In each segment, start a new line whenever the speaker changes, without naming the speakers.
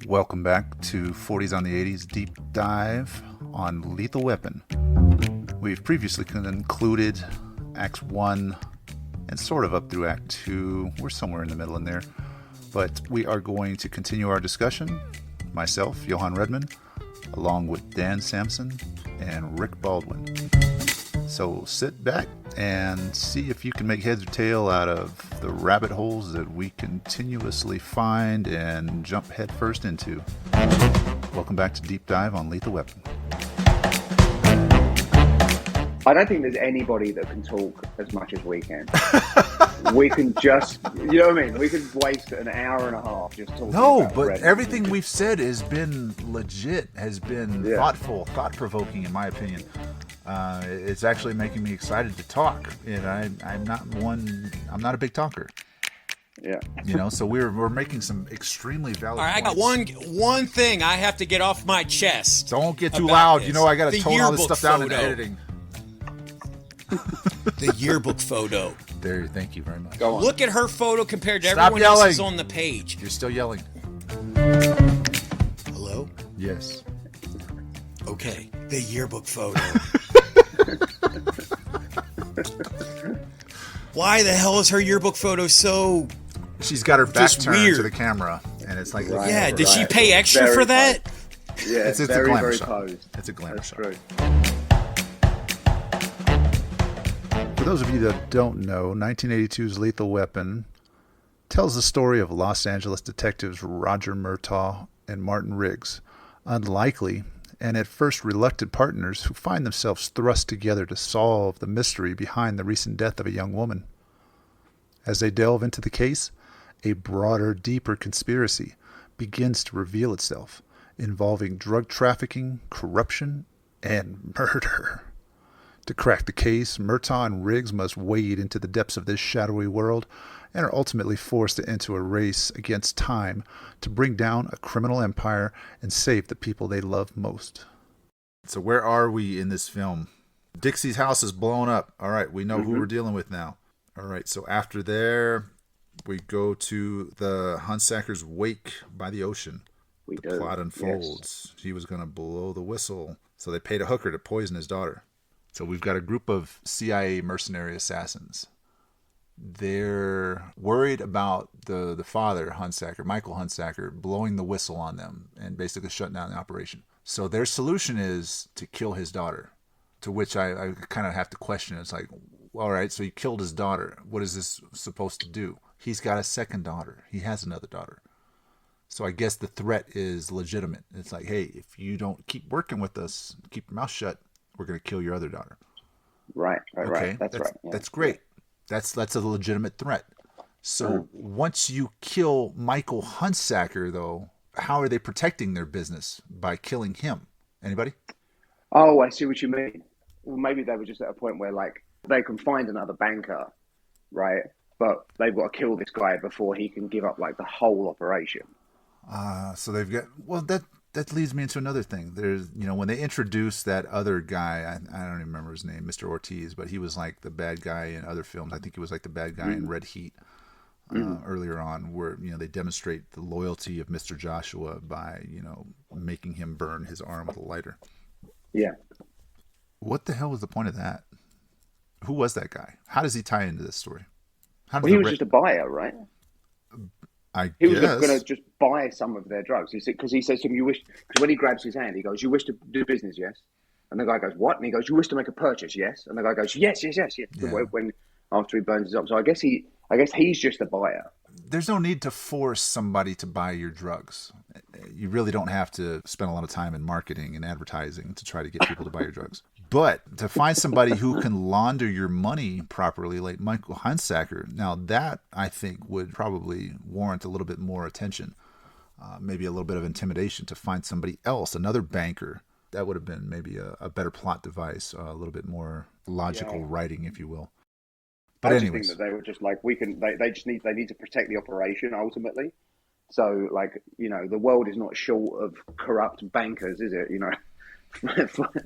Welcome back to 40's on the 80's deep dive on Lethal Weapon. We've previously concluded Act 1 and sort of up through Act 2. We're somewhere in the middle in there. But we are going to continue our discussion. Myself, Johan Redman, along with Dan Sampson and Rick Baldwin. So sit back and see if you can make heads or tail out of the rabbit holes that we continuously find and jump headfirst into. Welcome back to Deep Dive on Lethal Weapon.
I don't think there's anybody that can talk as much as we can. We can just, you know what I mean? We could waste an hour and a half just talking about
but everything we've said has been legit, has been thoughtful, thought-provoking in my opinion. It's actually making me excited to talk, and I'm not a big talker.
Yeah.
You know, so we're making some extremely valid
All right,
points.
I got one thing I have to get off my chest.
Don't get too loud.
This.
You know I got to tone all this
yearbook
stuff down in
photo.
editing.
The yearbook photo.
There, thank you very much.
Go on.
Look at her photo compared to
Stop
everyone
yelling.
else's on the page.
You're still yelling.
Hello?
Yes.
Okay, the yearbook photo. Why the hell is her yearbook photo so...
She's got her back
Just
turned
weird.
to the camera, and it's like...
Right.
Yeah, did she
Right.
pay extra
Very
for that?
Yeah,
It's a
very,
glamour
very
shot.
posed.
It's a glamour
That's
shot.
true.
For those of you that don't know, 1982's Lethal Weapon tells the story of Los Angeles detectives Roger Murtaugh and Martin Riggs, unlikely and at first reluctant partners who find themselves thrust together to solve the mystery behind the recent death of a young woman. As they delve into the case, a broader, deeper conspiracy begins to reveal itself, involving drug trafficking, corruption, and murder. To crack the case, Murtaugh and Riggs must wade into the depths of this shadowy world and are ultimately forced into a race against time to bring down a criminal empire and save the people they love most. So where are we in this film? Dixie's house is blown up. All right, we know who we're dealing with now. All right, so after there, we go to the Hunsacker's wake by the ocean.
We
The
do.
plot unfolds. He was going to blow the whistle, so they paid a hooker to poison his daughter. So we've got a group of CIA mercenary assassins. They're worried about the father, Hunsacker, Michael Hunsacker, blowing the whistle on them and basically shutting down the operation. So their solution is to kill his daughter, to which I kind of have to question. It's like, all right, so he killed his daughter. What is this supposed to do? He's got a second daughter. He has another daughter. So I guess the threat is legitimate. It's like, hey, if you don't keep working with us, keep your mouth shut, we're going to kill your other daughter.
Right.
Okay,
That's right. Yeah.
That's great. That's a legitimate threat. So once you kill Michael Hunsacker, though, how are they protecting their business by killing him? Anybody?
Oh, I see what you mean. Well, maybe they were just at a point where, like, they can find another banker, right? But they've got to kill this guy before he can give up, like, the whole operation.
So they've got... Well, that leads me into another thing. There's, when they introduced that other guy, I don't even remember his name, Mr. Ortiz, but he was like the bad guy in other films. I think he was like the bad guy in Red Heat earlier on, where, they demonstrate the loyalty of Mr. Joshua by, making him burn his arm with a lighter.
Yeah.
What the hell was the point of that? Who was that guy? How does he tie into this story?
Well, he was just a buyer, right? He was going to just buy some of their drugs. He said, because he says to him, because when he grabs his hand, he goes, "You wish to do business, yes?" And the guy goes, "What?" And he goes, "You wish to make a purchase, yes?" And the guy goes, "Yes."
Yeah.
When after he burns his arm, so I guess he's just a buyer.
There's no need to force somebody to buy your drugs. You really don't have to spend a lot of time in marketing and advertising to try to get people to buy your drugs. But to find somebody who can launder your money properly, like Michael Hunsacker, now that I think would probably warrant a little bit more attention, maybe a little bit of intimidation to find somebody else, another banker. That would have been maybe a better plot device, a little bit more logical writing, if you will. But
I
anyways,
think that they were just like, they need to protect the operation ultimately. So, like, the world is not short of corrupt bankers, is it?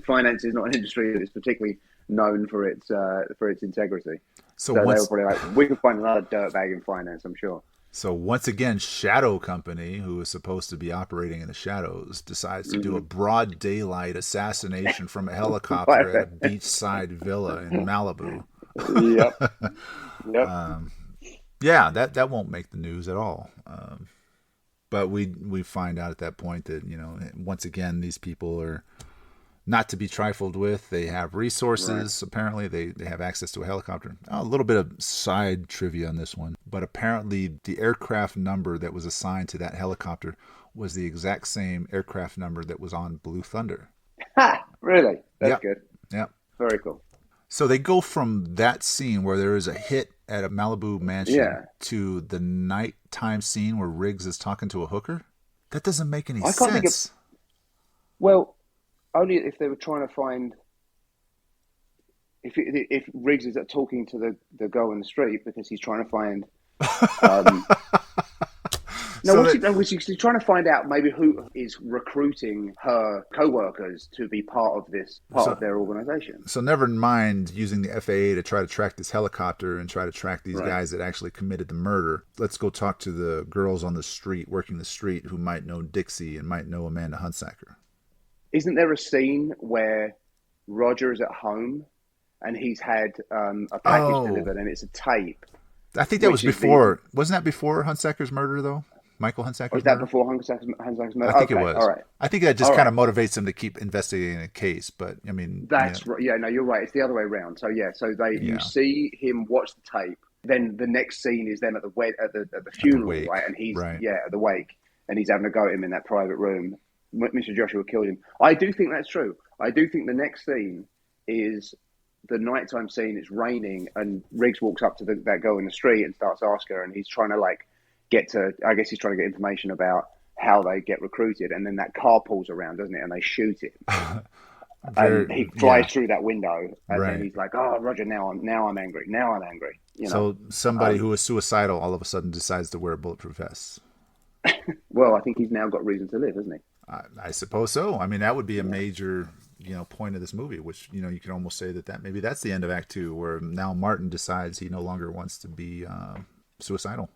Finance is not an industry that is particularly known for its integrity. So they were probably like, we can find another dirtbag in finance, I'm sure.
So once again, Shadow Company, who is supposed to be operating in the shadows, decides to do a broad daylight assassination from a helicopter at a beachside villa in Malibu.
Yep. Yep.
Yeah, that won't make the news at all. But we find out at that point that, once again, these people are not to be trifled with. They have resources. Right. Apparently, they have access to a helicopter. A little bit of side trivia on this one. But apparently, the aircraft number that was assigned to that helicopter was the exact same aircraft number that was on Blue Thunder.
Ha! Really? That's good.
Yep.
Very cool.
So they go from that scene where there is a hit at a Malibu mansion to the nighttime scene where Riggs is talking to a hooker. That doesn't make any sense.
Well, only if they were trying to find if Riggs is talking to the girl in the street because he's trying to find. He's trying to find out maybe who is recruiting her co-workers to be part of their organization.
So never mind using the FAA to try to track this helicopter and try to track these guys that actually committed the murder. Let's go talk to the girls on the street, working the street, who might know Dixie and might know Amanda Hunsaker.
Isn't there a scene where Roger is at home and he's had a package delivered and it's a tape?
I think that was before. Wasn't that before Hunsaker's murder, though? Michael Hunsaker's murder?
Was that before Hunsaker's murder?
I think it was. All right. I think that just kind of motivates them to keep investigating the case. But, I mean...
That's right. Yeah, no, you're right. It's the other way around. So, you see him watch the tape. Then the next scene is them at the funeral, right? And he's, at the wake. And he's having a go at him in that private room. Mr. Joshua killed him. I do think that's true. I do think the next scene is the nighttime scene. It's raining, and Riggs walks up to that girl in the street and starts asking her, and he's trying to he's trying to get information about how they get recruited, and then that car pulls around, doesn't it? And they shoot him. And he flies through that window, and then he's like, "Oh, Roger, now I'm angry. Now I'm angry."
So somebody who is suicidal all of a sudden decides to wear a bulletproof vest.
Well, I think he's now got reason to live, hasn't he?
I suppose so. I mean, that would be a major, point of this movie, which, you can almost say that maybe that's the end of Act 2, where now Martin decides he no longer wants to be suicidal.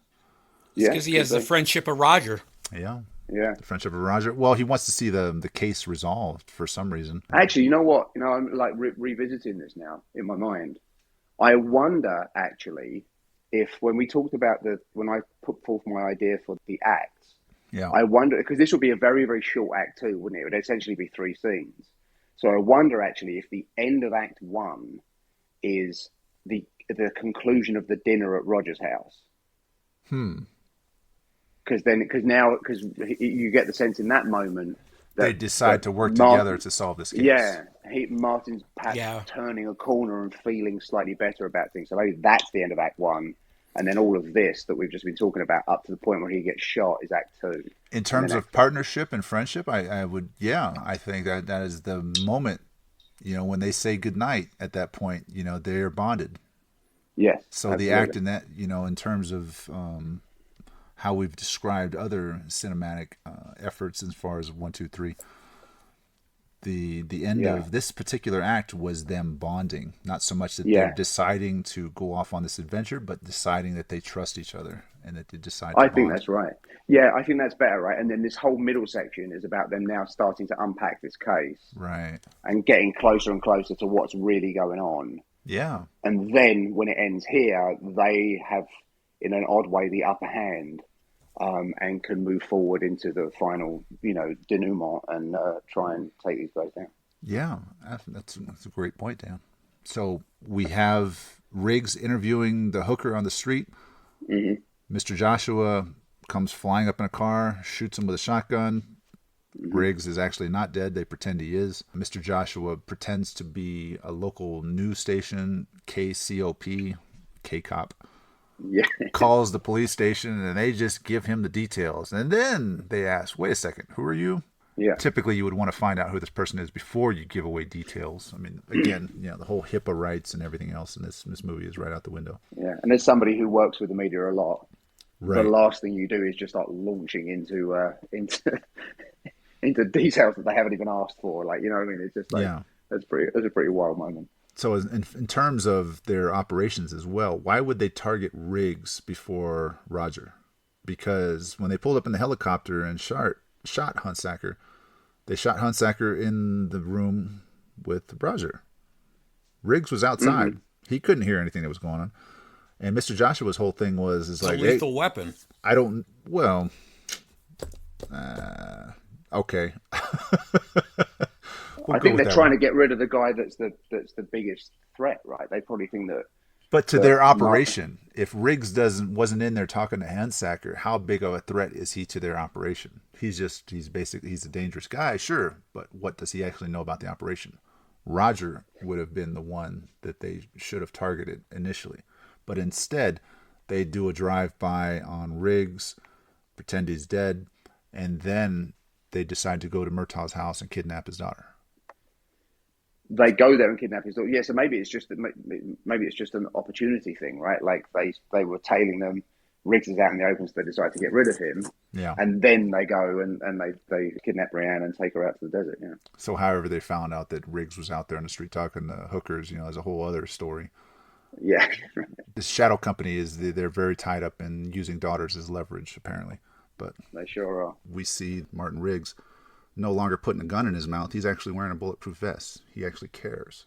Yeah, because he has the friendship of Roger.
Yeah. The friendship of Roger. Well, he wants to see the case resolved for some reason.
Actually, you know what? I'm like revisiting this now in my mind. I wonder, actually, if when we talked about when I put forth my idea for the acts, I wonder, because this would be a very, very short Act 2, wouldn't it? It would essentially be 3 scenes. So I wonder, actually, if the end of Act 1 is the conclusion of the dinner at Roger's house. Because you get the sense in that moment that
they decide to work together to solve this case.
Yeah, Martin's turning a corner and feeling slightly better about things. So maybe that's the end of Act 1. And then all of this that we've just been talking about up to the point where he gets shot is Act 2.
In terms of partnership and friendship, I would, I think that is the moment, when they say goodnight at that point, they're bonded.
Yes.
So absolutely. The act in that, in terms of how we've described other cinematic efforts as far as 1, 2, 3, the end of this particular act was them bonding. Not so much that they're deciding to go off on this adventure, but deciding that they trust each other and that they decide to bond.
think that's right. Yeah, I think that's better, right? And then this whole middle section is about them now starting to unpack this case.
Right.
And getting closer and closer to what's really going on.
Yeah.
And then when it ends here, they have, in an odd way, the upper hand. And can move forward into the final, denouement and try and take these guys down.
Yeah, that's a great point, Dan. So we have Riggs interviewing the hooker on the street. Mm-hmm. Mr. Joshua comes flying up in a car, shoots him with a shotgun. Mm-hmm. Riggs is actually not dead. They pretend he is. Mr. Joshua pretends to be a local news station, KCOP, K-Cop.
Yeah.
Calls the police station and they just give him the details. And then they ask, wait a second, who are you?
Yeah.
Typically, you would want to find out who this person is before you give away details. I mean, again, the whole HIPAA rights and everything else in this movie is right out the window.
Yeah. And as somebody who works with the media a lot,
right.
The last thing you do is just start launching into details that they haven't even asked for. Like, you know what I mean? It's just like, that's a pretty wild moment.
So in terms of their operations as well, why would they target Riggs before Roger? because when they pulled up in the helicopter and shot Huntsacker, they shot Huntsacker in the room with Roger. Riggs was outside. He couldn't hear anything that was going on. And Mr. Joshua's whole thing was like,
lethal weapon.
I don't. Well, okay.
I think they're trying to get rid of the guy that's the biggest threat, right? They probably think that.
But to their operation, if Riggs wasn't in there talking to Huntsacker, how big of a threat is he to their operation? He's a dangerous guy, sure, but what does he actually know about the operation? Roger would have been the one that they should have targeted initially. But instead, they do a drive-by on Riggs, pretend he's dead, and then they decide to go to Murtaugh's house and kidnap his daughter.
They go there and kidnap his daughter. Yeah, so maybe it's just an opportunity thing, right? Like they were tailing them. Riggs is out in the open, so they decide to get rid of him.
Yeah.
And then they go and they kidnap Brienne and take her out to the desert. Yeah.
So however they found out that Riggs was out there on the street talking to hookers, is a whole other story.
Yeah.
This shadow company they're very tied up in using daughters as leverage, apparently. But
they sure are.
We see Martin Riggs no longer putting a gun in his mouth. He's actually wearing a bulletproof vest. He actually cares.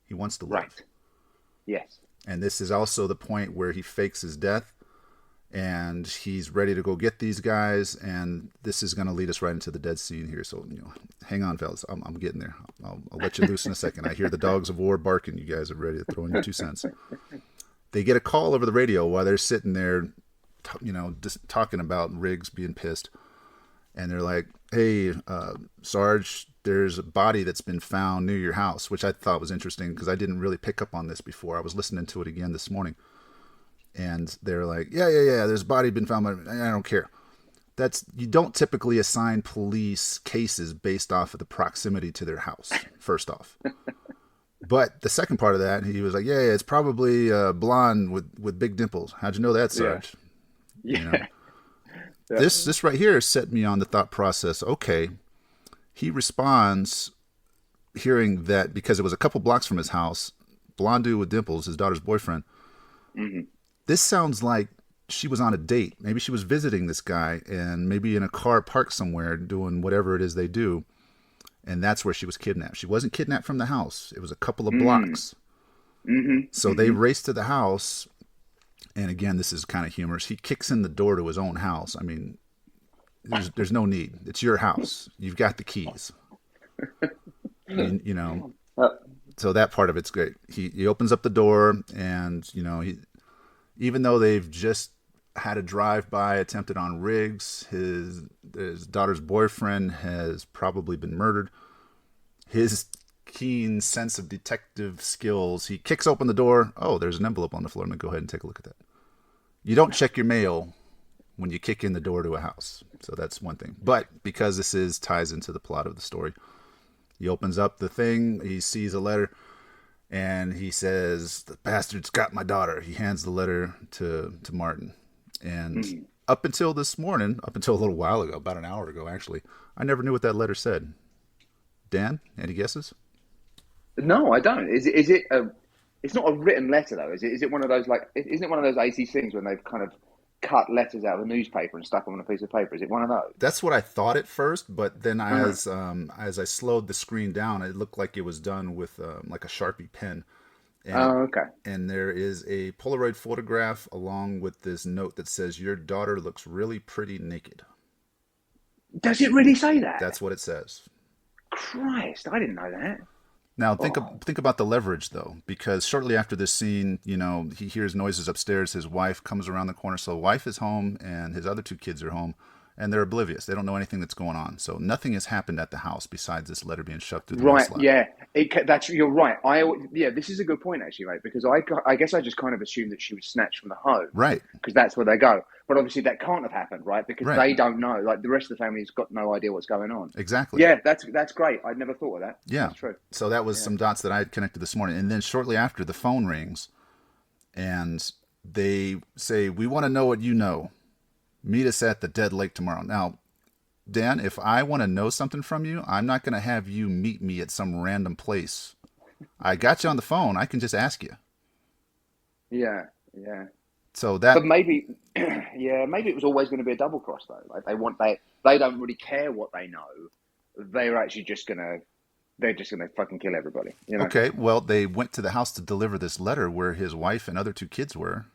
He wants to live.
Right. Yes.
And this is also the point where he fakes his death, and he's ready to go get these guys. And this is going to lead us right into the dead scene here. So, hang on, fellas. I'm getting there. I'll let you loose in a second. I hear the dogs of war barking. You guys are ready to throw in your 2 cents. They get a call over the radio while they're sitting there, just talking about Riggs being pissed. And they're like, hey, Sarge, there's a body that's been found near your house, which I thought was interesting because I didn't really pick up on this before. I was listening to it again this morning. And they're like, yeah, there's a body been found. I don't care. You don't typically assign police cases based off of the proximity to their house, first off. But the second part of that, he was like, yeah, it's probably blonde with big dimples. How'd you know that, Sarge?
Yeah.
This right here set me on the thought process. Okay, he responds hearing that because it was a couple blocks from his house, blonde dude with dimples, his daughter's boyfriend.
Mm-hmm.
This sounds like she was on a date. Maybe she was visiting this guy and maybe in a car parked somewhere doing whatever it is they do. And that's where she was kidnapped. She wasn't kidnapped from the house. It was a couple of blocks.
Mm-hmm.
So they race to the house. And again, this is kind of humorous. He kicks in the door to his own house. I mean, there's no need. It's your house. You've got the keys. So that part of it's great. He opens up the door, and even though they've just had a drive-by attempted on Riggs, his daughter's boyfriend has probably been murdered. His keen sense of detective skills, he kicks open the door. Oh, there's an envelope on the floor. Let me go ahead and take a look at that. You don't check your mail when you kick in the door to a house. So that's one thing. But because this ties into the plot of the story, he opens up the thing. He sees a letter, and he says, "The bastard's got my daughter." He hands the letter to Martin. And up until this morning, up until a little while ago, about an hour ago, actually, I never knew what that letter said. Dan, any guesses?
No, I don't. Is it it's not a written letter though, is it? Is it one of those isn't it one of those 80s things when they've kind of cut letters out of the newspaper and stuck them on a piece of paper? Is it one of those?
That's what I thought at first, but then as I slowed the screen down, it looked like it was done with like a Sharpie pen. And,
okay.
And there is a Polaroid photograph along with this note that says, "Your daughter looks really pretty naked."
Does it really say that?
That's what it says.
Christ, I didn't know that.
Now think about the leverage though, because shortly after this scene, he hears noises upstairs. His wife comes around the corner. So wife is home and his other 2 kids are home, and they're oblivious. They don't know anything that's going on. So nothing has happened at the house besides this letter being shoved through the
right.
slot.
Yeah, you're right. This is a good point actually, mate. Because I guess I just kind of assumed that she was snatched from the home,
right?
Because that's where they go. But obviously that can't have happened, right? Because they don't know. Like the rest of the family's got no idea what's going on.
Exactly.
Yeah, that's great. I'd never thought of that.
Yeah,
that's true.
So that was some dots that I had connected this morning, and then shortly after, the phone rings, and they say, "We want to know what you know. Meet us at the Dead Lake tomorrow." Now, Dan, if I want to know something from you, I'm not going to have you meet me at some random place. I got you on the phone. I can just ask you.
Yeah.
So that,
but maybe, yeah, maybe it was always going to be a double cross though. Like they don't really care what they know. They're actually they're just gonna fucking kill everybody. You know?
okay, well, they went to the house to deliver this letter where his wife and other two kids were.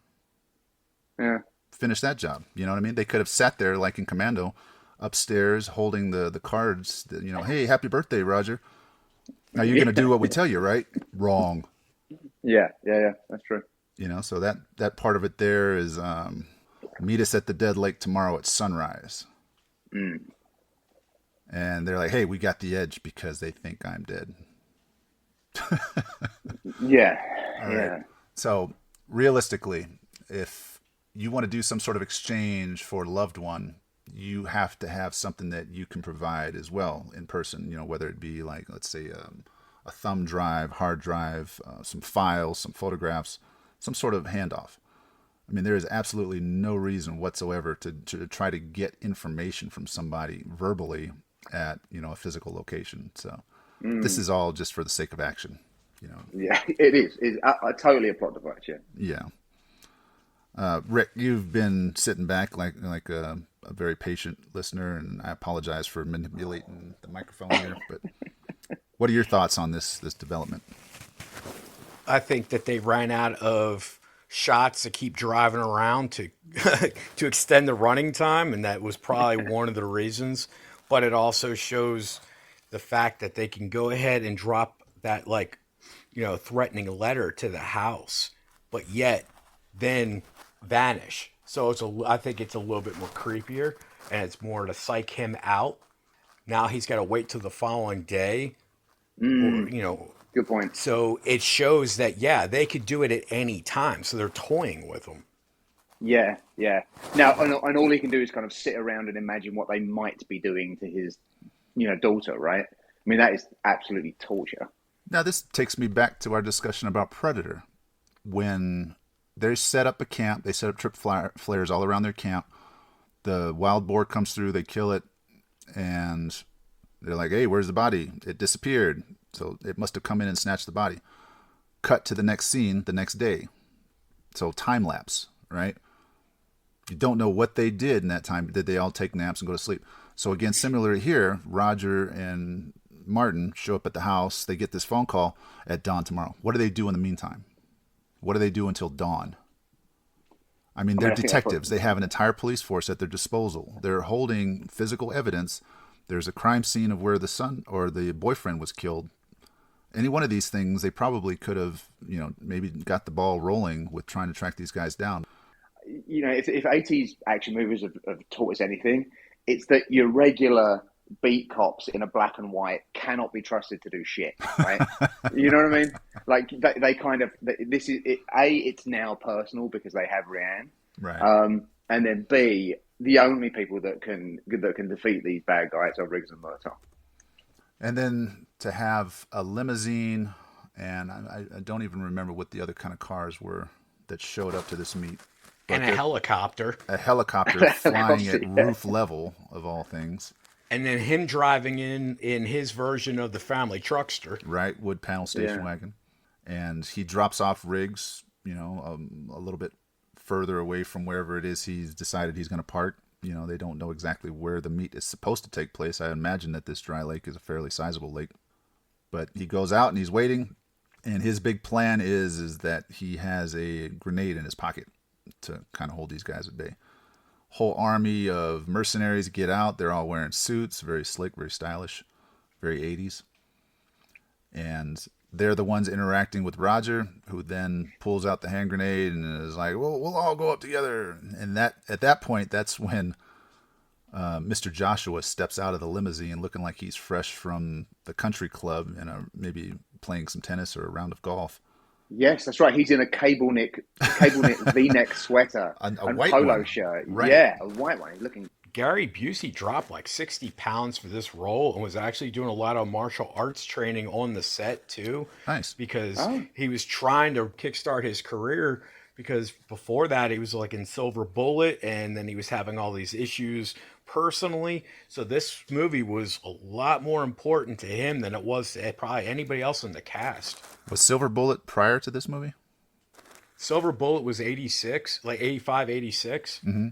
Yeah.
Finish that job. You know what I mean? They could have sat there like in Commando, upstairs holding the cards. That, hey, happy birthday, Roger. Now you're gonna do what we tell you, right? Wrong.
Yeah. That's true.
So that part of it there is meet us at the dead lake tomorrow at sunrise.
Mm.
And they're like, hey, we got the edge because they think I'm dead.
Yeah.
All right. So realistically, if you want to do some sort of exchange for a loved one, you have to have something that you can provide as well in person, whether it be like, let's say, a thumb drive, hard drive, some files, some photographs, some sort of handoff. I mean, there is absolutely no reason whatsoever to try to get information from somebody verbally at, a physical location. So this is all just for the sake of action,
Yeah, it is. I totally a plot device, yeah.
Yeah. Rick, you've been sitting back like a very patient listener, and I apologize for manipulating the microphone here, but what are your thoughts on this development?
I think that they ran out of shots to keep driving around to to extend the running time, and that was probably one of the reasons. But it also shows the fact that they can go ahead and drop that threatening letter to the house, but yet then vanish. So I think it's a little bit more creepier, and it's more to psych him out. Now he's got to wait till the following day, or,
Good point.
So it shows that they could do it at any time. So they're toying with him.
Yeah. Now, and all he can do is kind of sit around and imagine what they might be doing to his, daughter, right? I mean, that is absolutely torture.
Now, this takes me back to our discussion about Predator. When they set up a camp, they set up trip flares all around their camp. The wild boar comes through, they kill it, and they're like, hey, where's the body? It disappeared. So it must have come in and snatched the body. Cut to the next scene the next day. So time lapse, right? You don't know what they did in that time. Did they all take naps and go to sleep? So again, similar here, Roger and Martin show up at the house. They get this phone call at dawn tomorrow. What do they do in the meantime? What do they do until dawn? I mean, they're detectives. They have an entire police force at their disposal. They're holding physical evidence. There's a crime scene of where the son or the boyfriend was killed. Any one of these things, they probably could have, maybe got the ball rolling with trying to track these guys down.
If 80s action movies have taught us anything, it's that your regular beat cops in a black and white cannot be trusted to do shit, right? You know what I mean? Like they kind of, this is it. A, it's now personal because they have Rianne,
right?
And then B, the only people that can defeat these bad guys are Riggs and Murtaugh.
And then to have a limousine, and I don't even remember what the other kind of cars were that showed up to this meet.
And a helicopter.
A helicopter flying at roof level, of all things.
And then him driving in his version of the family truckster.
Right, wood panel station wagon. And he drops off Riggs, a little bit further away from wherever it is he's decided he's going to park. They don't know exactly where the meet is supposed to take place. I imagine that this dry lake is a fairly sizable lake. But he goes out and he's waiting. And his big plan is that he has a grenade in his pocket to kind of hold these guys at bay. Whole army of mercenaries get out. They're all wearing suits, very slick, very stylish, very 80s. And they're the ones interacting with Roger, who then pulls out the hand grenade and is like, well, we'll all go up together. And at that point, that's when Mr. Joshua steps out of the limousine looking like he's fresh from the country club and maybe playing some tennis or a round of golf.
Yes, that's right. He's in a cable knit V-neck sweater and
white
polo
one.
shirt.
Right.
Yeah, a white one. He's looking.
Gary Busey dropped like 60 pounds for this role and was actually doing a lot of martial arts training on the set too.
Nice.
Because he was trying to kickstart his career, because before that he was like in Silver Bullet, and then he was having all these issues personally. So this movie was a lot more important to him than it was to probably anybody else in the cast.
Was Silver Bullet prior to this movie?
Silver Bullet was 86, like 85, 86.
Mm-hmm.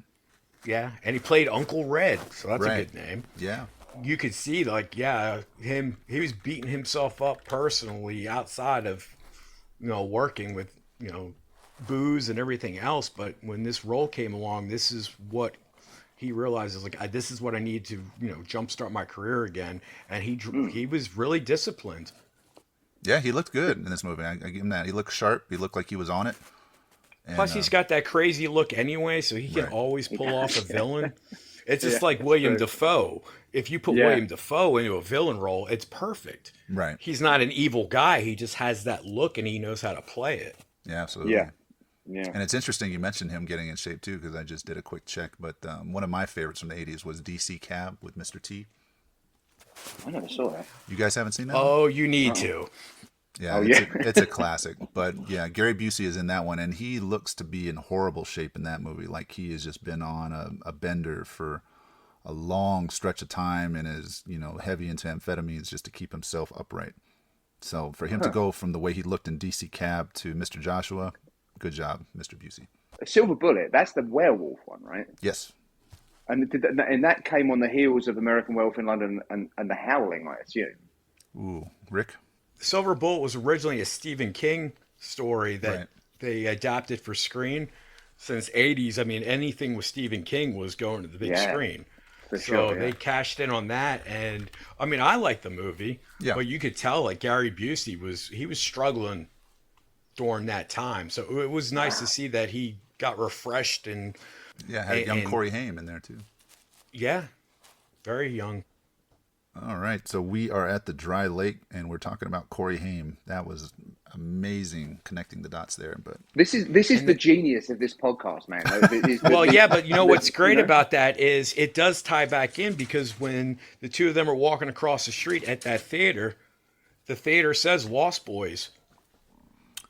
Yeah, and he played Uncle Red, so that's a
Right.
good name.
Yeah.
You could see, like, yeah, he was beating himself up personally outside of, working with, booze and everything else. But when this role came along, this is what he realizes, like, this is what I need to, jumpstart my career again. And he was really disciplined.
Yeah, he looked good in this movie. I give him that. He looked sharp. He looked like he was on it. And,
Plus, he's got that crazy look anyway, so he can
Right.
always pull off a villain. It's just
Yeah,
like
that's
William
true.
Dafoe. If you put
Yeah.
William Dafoe into a villain role, it's perfect.
Right.
He's not an evil guy. He just has that look, and he knows how to play it.
Yeah, absolutely.
Yeah. Yeah.
And it's interesting you mentioned him getting in shape too, because I just did a quick check. But one of my favorites from the '80s was DC Cab with Mr. T.
I never saw that.
You guys haven't seen that? One?
Oh, you need to.
Yeah,
Oh,
it's,
yeah.
it's a classic. But yeah, Gary Busey is in that one, and he looks to be in horrible shape in that movie. Like he has just been on a bender for a long stretch of time and is, heavy into amphetamines just to keep himself upright. So for him to go from the way he looked in DC Cab to Mr. Joshua, good job, Mr. Busey.
Silver Bullet, that's the werewolf one, right?
Yes.
And that came on the heels of American Werewolf in London and The Howling, I assume.
Ooh, Rick?
Silver Bullet was originally a Stephen King story that
Right.
they adapted for screen. Since 80's, I mean, anything with Stephen King was going to the big
Yeah,
screen.
for
So
sure, yeah.
they cashed in on that, and I mean, I like the movie,
Yeah.
but you could tell like Gary Busey was struggling during that time. So it was nice to see that he got refreshed and
Yeah, had young
and-
Corey Haim in there too.
yeah, very young.
All right, so we are at the dry lake, and we're talking about Corey Haim. That was amazing connecting the dots there. But
This is the genius of this podcast, man.
Well, yeah, but what's great
you know?
about that is it does tie back in because when the two of them are walking across the street at that theater, the theater says Lost Boys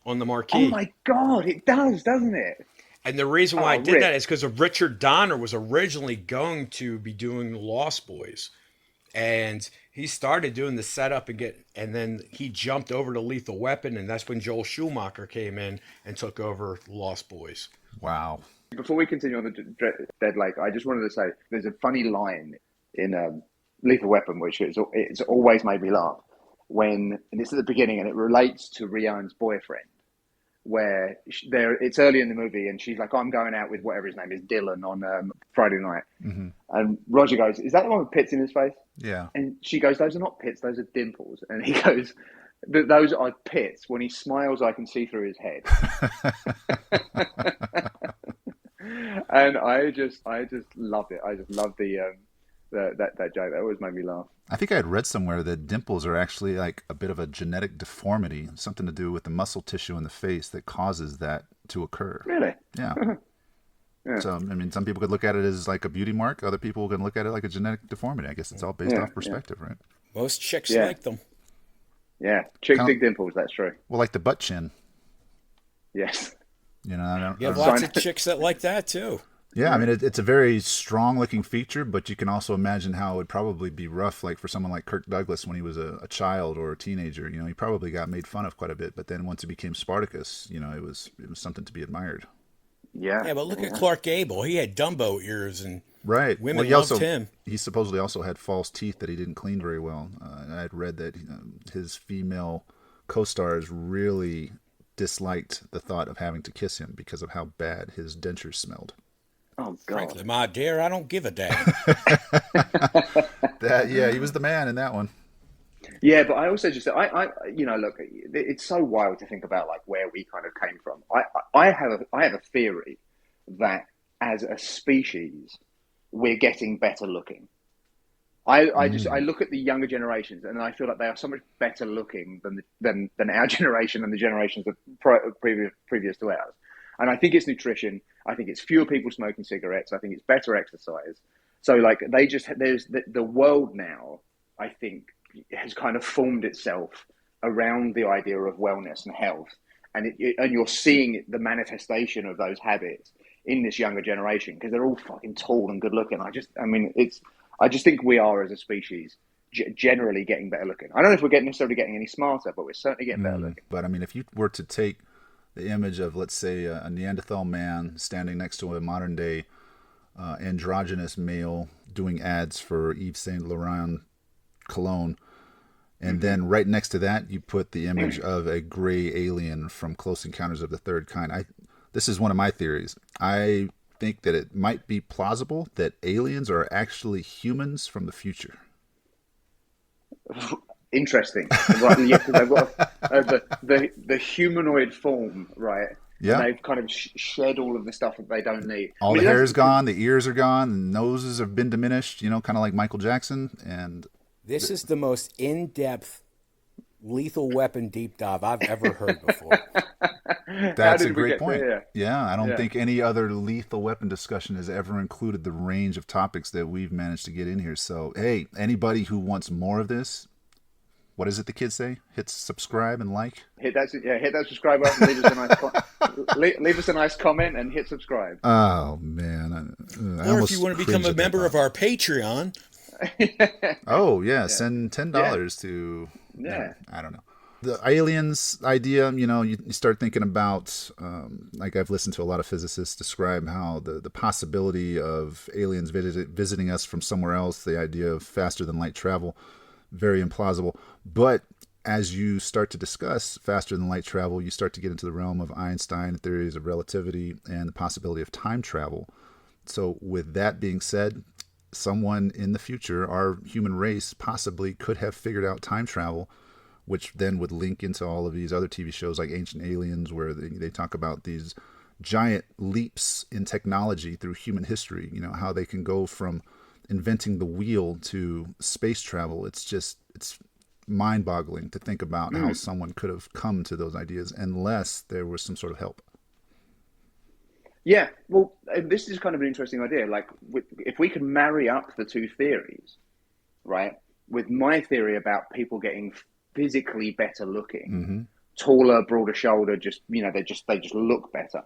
on the marquee.
Oh my God, it does, doesn't it?
And the reason why I did
Rick.
that is because Richard Donner was originally going to be doing the Lost Boys. And he started doing the setup and then he jumped over to Lethal Weapon, and that's when Joel Schumacher came in and took over Lost Boys.
wow.
Before we continue on the Dead Lake, I just wanted to say there's a funny line in Lethal Weapon which it's always made me laugh and this is at the beginning, and it relates to Rihanna's boyfriend, where it's early in the movie, and she's like, "I'm going out with whatever his name is, Dylan, on Friday night," and Roger goes, "Is that the one with pits in his face?"
Yeah.
And she goes, "Those are not pits, those are dimples." And he goes, "Those are pits. When he smiles, I can see through his head." And I just loved it. I just loved that joke. That always made me laugh.
I think I had read somewhere that dimples are actually like a bit of a genetic deformity, something to do with the muscle tissue in the face that causes that to occur.
Really?
Yeah.
Yeah.
So, I mean, some people could look at it as like a beauty mark. Other people can look at it like a genetic deformity. I guess it's all based
Yeah,
off perspective, right?
Most chicks
Yeah.
like them.
Yeah. Chick
Count-
dig dimples. That's true.
Well, like the butt chin.
Yes.
I don't.
You have
I don't-
lots of chicks that like that too.
Yeah, I mean, it's a very strong-looking feature, but you can also imagine how it would probably be rough, like for someone like Kirk Douglas when he was a child or a teenager. He probably got made fun of quite a bit, but then once he became Spartacus, it was something to be admired.
Yeah.
Yeah, but look at Clark Gable. He had Dumbo ears, and
Right.
women
he
loved
also,
him.
He supposedly also had false teeth that he didn't clean very well. And I had read that his female co-stars really disliked the thought of having to kiss him because of how bad his dentures smelled.
Oh God.
Frankly, my dear, I don't give a damn.
Yeah, he was the man in that one.
Yeah, but I also just look, it's so wild to think about like where we kind of came from. I have a theory that as a species we're getting better looking. I look at the younger generations and I feel like they are so much better looking than our generation and the generations that previous to ours. And I think it's nutrition. I think it's fewer people smoking cigarettes. I think it's better exercise. So like there's the world now, I think, has kind of formed itself around the idea of wellness and health. And you're seeing the manifestation of those habits in this younger generation because they're all fucking tall and good looking. I just think we are as a species generally getting better looking. I don't know if we're necessarily getting any smarter, but we're certainly getting better looking.
But I mean, if you were to take the image of, let's say, a Neanderthal man standing next to a modern day androgynous male doing ads for Yves Saint Laurent cologne. And then right next to that, you put the image of a gray alien from Close Encounters of the Third Kind. This is one of my theories. I think that it might be plausible that aliens are actually humans from the future.
Interesting. Right, yeah, because they've got the humanoid form, right?
Yeah.
And they've kind of shed all of the stuff that they don't need.
All the hair is gone, the ears are gone, the noses have been diminished, kind of like Michael Jackson. And
this is the most in-depth Lethal Weapon deep dive I've ever heard before.
That's a great point. Yeah, I don't think any other Lethal Weapon discussion has ever included the range of topics that we've managed to get in here. So, hey, anybody who wants more of this, what is it the kids say? Hit subscribe and like.
Hit that subscribe button. Leave us a nice comment and hit subscribe.
Oh man!
Or if you want to become a member of our Patreon.
Oh yeah, send $10 to.
Yeah.
I don't know. The aliens idea, you start thinking about, like I've listened to a lot of physicists describe how the possibility of aliens visiting us from somewhere else, the idea of faster than light travel, very implausible. But as you start to discuss faster than light travel, you start to get into the realm of Einstein theories of relativity and the possibility of time travel. So with that being said, someone in the future, our human race possibly could have figured out time travel, which then would link into all of these other TV shows like Ancient Aliens, where they talk about these giant leaps in technology through human history, how they can go from inventing the wheel to space travel. It's mind-boggling to think about how someone could have come to those ideas unless there was some sort of help.
Yeah, well, this is kind of an interesting idea. Like, if we could marry up the two theories, right, with my theory about people getting physically better looking, taller, broader shoulder, they just look better,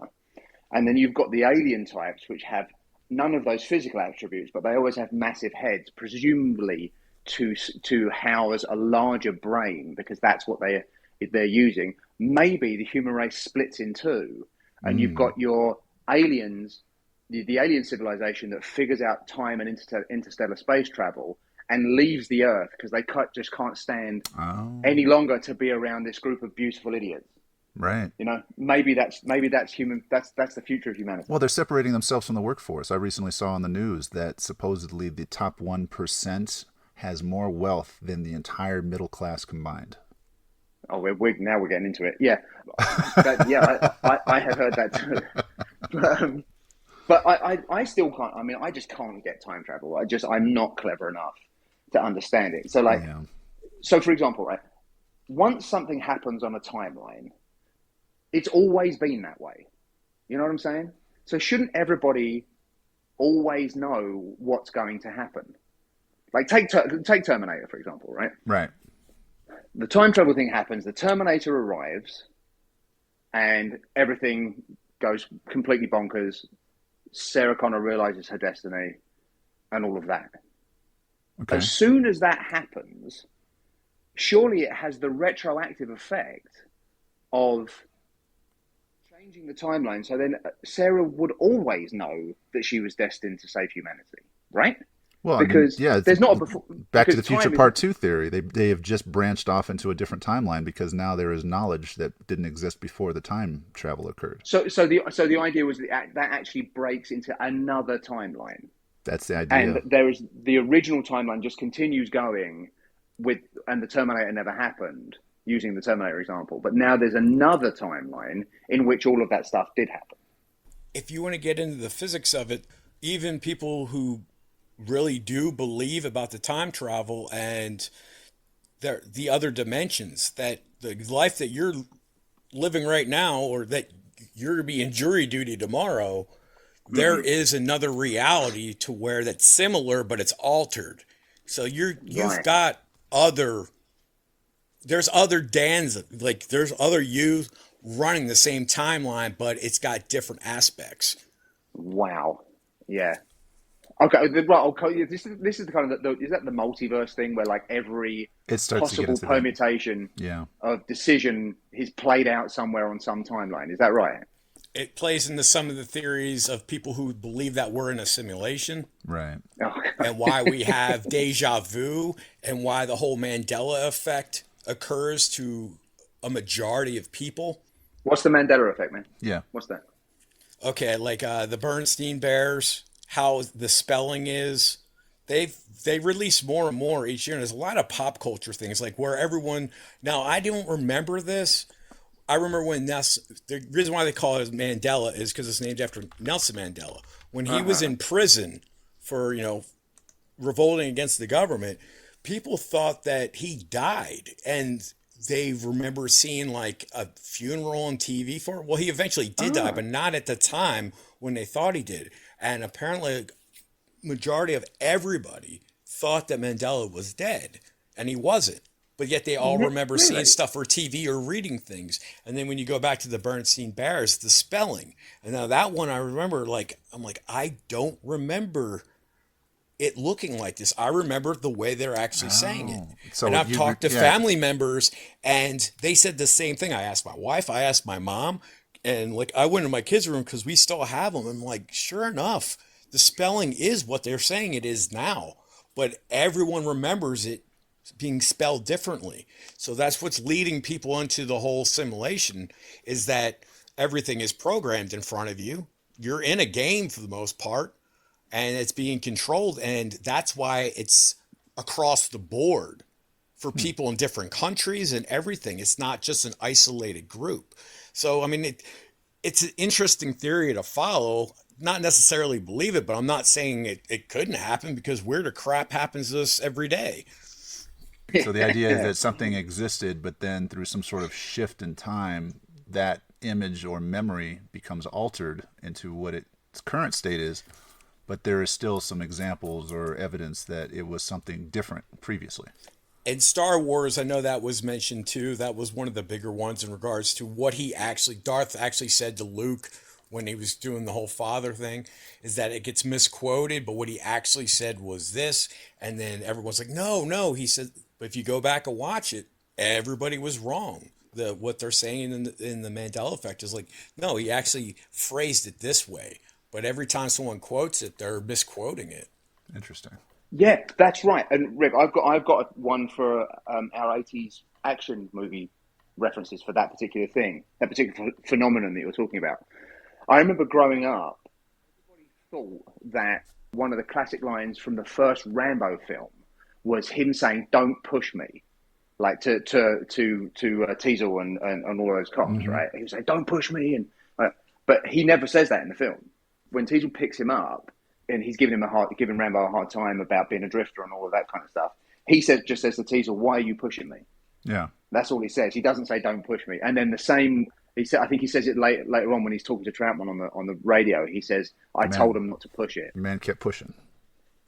and then you've got the alien types which have none of those physical attributes, but they always have massive heads, presumably to house a larger brain because that's what they're using. Maybe the human race splits in two, and you've got your aliens, the alien civilization that figures out time and interstellar space travel and leaves the Earth because they just can't stand any longer to be around this group of beautiful idiots.
Right.
Maybe that's human. That's the future of humanity.
Well, they're separating themselves from the workforce. I recently saw on the news that supposedly the top 1% has more wealth than the entire middle class combined.
Oh, we're getting into it. Yeah, I have heard that too. But I still can't. I mean, I just can't get time travel. I'm not clever enough to understand it. So so for example, right, once something happens on a timeline, it's always been that way. You know what I'm saying? So shouldn't everybody always know what's going to happen? Like take Terminator, for example, right?
Right.
The time travel thing happens, the Terminator arrives, and everything goes completely bonkers. Sarah Connor realizes her destiny and all of that.
Okay.
As soon as that happens, surely it has the retroactive effect of changing the timeline. So then Sarah would always know that she was destined to save humanity, right?
Well,
because there's not a before.
Back to the Future Part 2 theory. They have just branched off into a different timeline because now there is knowledge that didn't exist before the time travel occurred.
So the idea was that actually breaks into another timeline.
That's the idea.
And there is the original timeline just continues going and the Terminator never happened, using the Terminator example. But now there's another timeline in which all of that stuff did happen.
If you want to get into the physics of it, even people who really do believe about the time travel and the other dimensions, that the life that you're living right now, or that you're going to be in jury duty tomorrow, there is another reality to where that's similar, but it's altered. So you've got there's other Dans, like there's other you running the same timeline, but it's got different aspects.
Wow. Yeah. Okay, right. Okay, this is the kind of is that the multiverse thing where like every
It starts to get
possible
into that.
permutation
Yeah.
of decision is played out somewhere on some timeline. Is that right?
It plays into some of the theories of people who believe that we're in a simulation
Right.
and why we have deja vu and why the whole Mandela effect occurs to a majority of people.
What's the Mandela effect, man?
Yeah.
What's that?
Okay, like the Bernstein Bears, how the spelling is. They release more and more each year. And there's a lot of pop culture things like where everyone now I don't remember this. I remember when the reason why they call it Mandela is because it's named after Nelson Mandela. When he was in prison for, revolting against the government, people thought that he died. And they remember seeing like a funeral on TV for him. Well, he eventually did die, but not at the time when they thought he did. And apparently, majority of everybody thought that Mandela was dead, and he wasn't. But yet they all remember seeing stuff for TV or reading things. And then when you go back to the Bernstein Bears, the spelling. And now that one I remember, I'm like, I don't remember it looking like this. I remember the way they're actually saying it.
So
and I've talked to family members, and they said the same thing. I asked my wife, I asked my mom, and like I went to my kids' room because we still have them. And like, sure enough, the spelling is what they're saying it is now. But everyone remembers it being spelled differently. So that's what's leading people into the whole simulation is that everything is programmed in front of you. You're in a game for the most part, and it's being controlled. And that's why it's across the board for people in different countries and everything. It's not just an isolated group. So, I mean, it's an interesting theory to follow. Not necessarily believe it, but I'm not saying it couldn't happen because weirder crap happens to us every day.
So the idea is that something existed, but then through some sort of shift in time, that image or memory becomes altered into what its current state is, but there is still some examples or evidence that it was something different previously.
In Star Wars, I know that was mentioned too. That was one of the bigger ones in regards to what Darth actually said to Luke when he was doing the whole father thing, is that it gets misquoted, but what he actually said was this. And then everyone's like, no, he said, but if you go back and watch it, everybody was wrong. What they're saying in the Mandela effect is like, no, he actually phrased it this way. But every time someone quotes it, they're misquoting it.
Interesting.
Yeah, that's right. And Rick, I've got one for our 80s action movie references for that particular thing, that particular phenomenon that you're talking about. I remember growing up, everybody thought that one of the classic lines from the first Rambo film was him saying, "Don't push me," like to Teasel and all those cops, right? He was like, "Don't push me," and but he never says that in the film. When Teasel picks him up and he's giving Rambo a hard time about being a drifter and all of that kind of stuff, he just says to Teasel, "Why are you pushing me?"
Yeah.
That's all he says. He doesn't say, "Don't push me." And then the same. I think he says it later on when he's talking to Troutman on the radio. He says, "I told him not to push it."
The man kept pushing.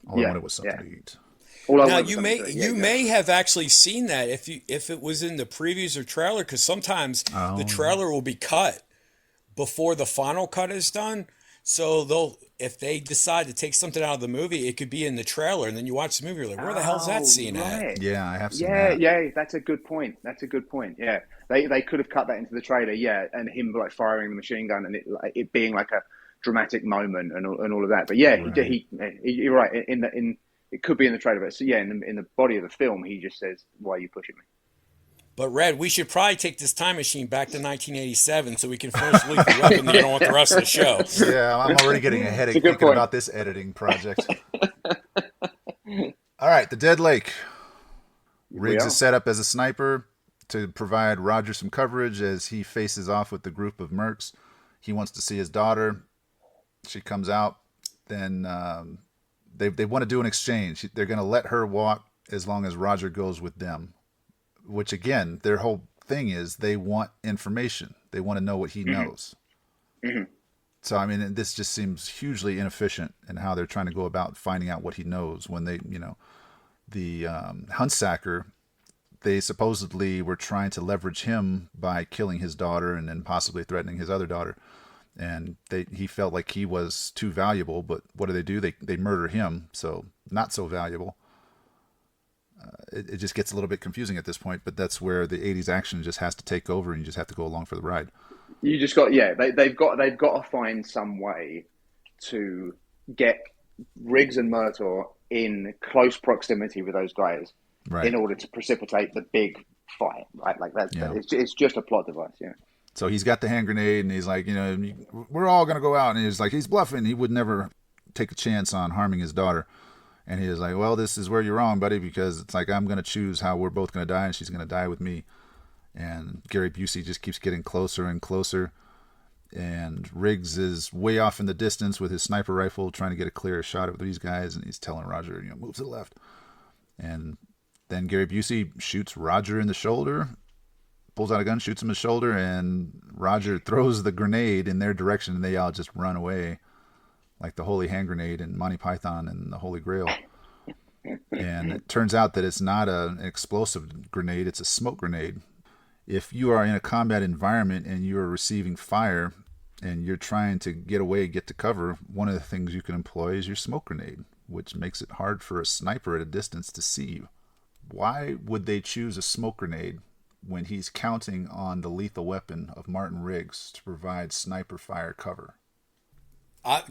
All I wanted was something to eat.
Now you may have actually seen that if it was in the previews or trailer, because sometimes the trailer will be cut before the final cut is done. So if they decide to take something out of the movie, it could be in the trailer, and then you watch the movie, you're like, where the hell's that scene at?
Yeah, I have seen that.
Yeah, that's a good point. Yeah, they could have cut that into the trailer, and him like firing the machine gun and it being like a dramatic moment and all of that. But yeah, right. You're right. It could be in the trailer, but so yeah, in the body of the film, he just says, "Why are you pushing me?"
But Red, we should probably take this time machine back to 1987 so we can finish Lethal Weapon and get on with the rest of the show.
Yeah, I'm already getting a headache thinking about this editing project. All right, the Dead Lake. Riggs is set up as a sniper to provide Roger some coverage as he faces off with the group of mercs. He wants to see his daughter. She comes out. Then they want to do an exchange. They're going to let her walk as long as Roger goes with them. Which, again, their whole thing is they want information. They want to know what he knows. Mm-hmm. So, I mean, this just seems hugely inefficient in how they're trying to go about finding out what he knows when they, the Huntsacker, they supposedly were trying to leverage him by killing his daughter and then possibly threatening his other daughter. and he felt like he was too valuable. But what do? They murder him, so not so valuable. It just gets a little bit confusing at this point, but that's where the 80s action just has to take over, and you just have to go along for the ride.
You just got they've got to find some way to get Riggs and Murtaugh in close proximity with those guys, right, in order to precipitate the big fight, right? Like it's just a plot device, yeah.
So he's got the hand grenade, and he's like, we're all gonna go out, and he's like, he's bluffing. He would never take a chance on harming his daughter. And he was like, well, this is where you're wrong, buddy, because it's like I'm going to choose how we're both going to die, and she's going to die with me. And Gary Busey just keeps getting closer and closer. And Riggs is way off in the distance with his sniper rifle trying to get a clear shot of these guys. And he's telling Roger, move to the left. And then Gary Busey shoots Roger in the shoulder, pulls out a gun, shoots him in the shoulder, and Roger throws the grenade in their direction, and they all just run away. Like the Holy Hand Grenade and Monty Python and the Holy Grail. And it turns out that it's not an explosive grenade, it's a smoke grenade. If you are in a combat environment and you are receiving fire and you're trying to get away, get to cover, one of the things you can employ is your smoke grenade, which makes it hard for a sniper at a distance to see you. Why would they choose a smoke grenade when he's counting on the lethal weapon of Martin Riggs to provide sniper fire cover?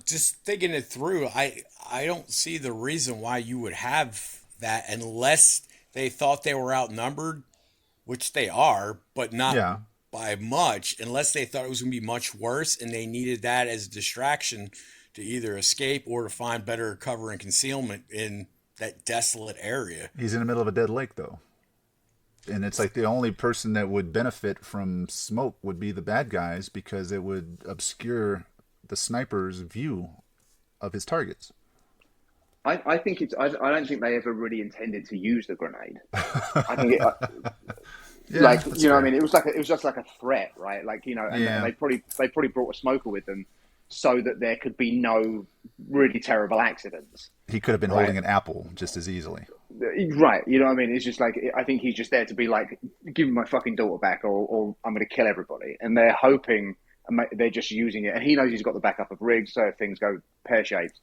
Just thinking it through, I don't see the reason why you would have that unless they thought they were outnumbered, which they are, but not by much, unless they thought it was going to be much worse and they needed that as a distraction to either escape or to find better cover and concealment in that desolate area.
He's in the middle of a dead lake, though. And it's like the only person that would benefit from smoke would be the bad guys, because it would obscure the sniper's view of his targets.
I think I don't think they ever really intended to use the grenade. I think what I mean, it was just like a threat, right? Like, and they probably brought a smoker with them so that there could be no really terrible accidents.
He could have been holding an apple just as easily.
Right, you know what I mean? It's just like, I think he's just there to be like, give me my fucking daughter back, or I'm going to kill everybody. And they're hoping, they're just using it, and he knows he's got the backup of Riggs, so if things go pear-shaped,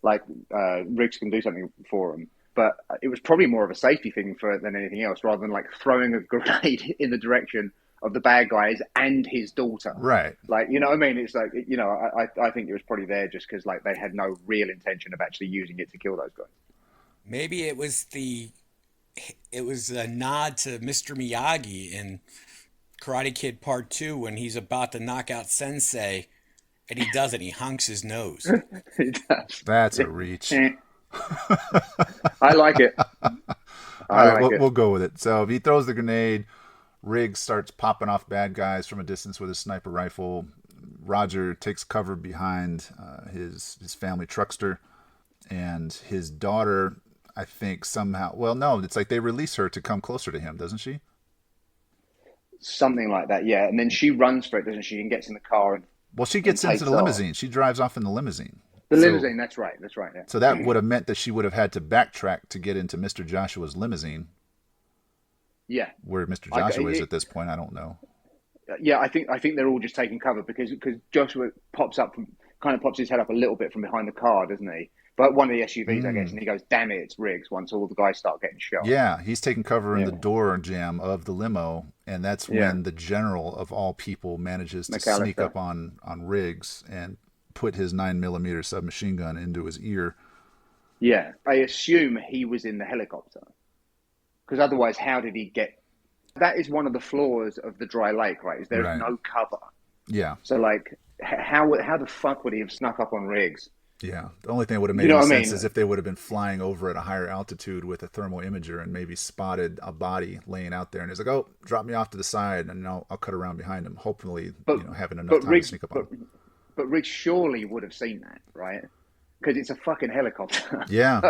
like Riggs can do something for him. But it was probably more of a safety thing than anything else, rather than like throwing a grenade in the direction of the bad guys and his daughter.
Right.
Like, you know what I mean? It's like, I think it was probably there just because like they had no real intention of actually using it to kill those guys.
Maybe it was a nod to Mr. Miyagi in Karate Kid Part 2 when he's about to knock out Sensei, and he doesn't. He honks his nose.
He does.
That's a reach.
I like it.
We'll go with it. So if he throws the grenade, Riggs starts popping off bad guys from a distance with his sniper rifle. Roger takes cover behind his family truckster, and his daughter, I think somehow, well, no, it's like they release her to come closer to him, doesn't she?
Something like that, yeah. And then she runs for it, doesn't she? And gets in the car.
Well, she gets into the limousine. She drives off in the limousine.
Limousine, that's right. Yeah.
So that would have meant that she would have had to backtrack to get into Mr. Joshua's limousine.
Yeah.
Where Mr. Joshua is at this point, I don't know.
Yeah, I think they're all just taking cover because Joshua pops his head up a little bit from behind the car, doesn't he? But one of the SUVs, I guess, and he goes, damn it, it's Riggs, once all the guys start getting shot.
Yeah, he's taking cover in the door jam of the limo, and that's when the general of all people manages to sneak up on Riggs and put his 9mm submachine gun into his ear.
Yeah, I assume he was in the helicopter. Because otherwise, how did he get... That is one of the flaws of the dry lake, right? Is there's no cover.
Yeah.
So, like, how the fuck would he have snuck up on Riggs?
Yeah, the only thing that would have made any sense is if they would have been flying over at a higher altitude with a thermal imager and maybe spotted a body laying out there, and it's like, oh, drop me off to the side, and I'll cut around behind him, hopefully, having enough time to sneak up on him.
But Riggs surely would have seen that, right? Because it's a fucking helicopter.
Yeah.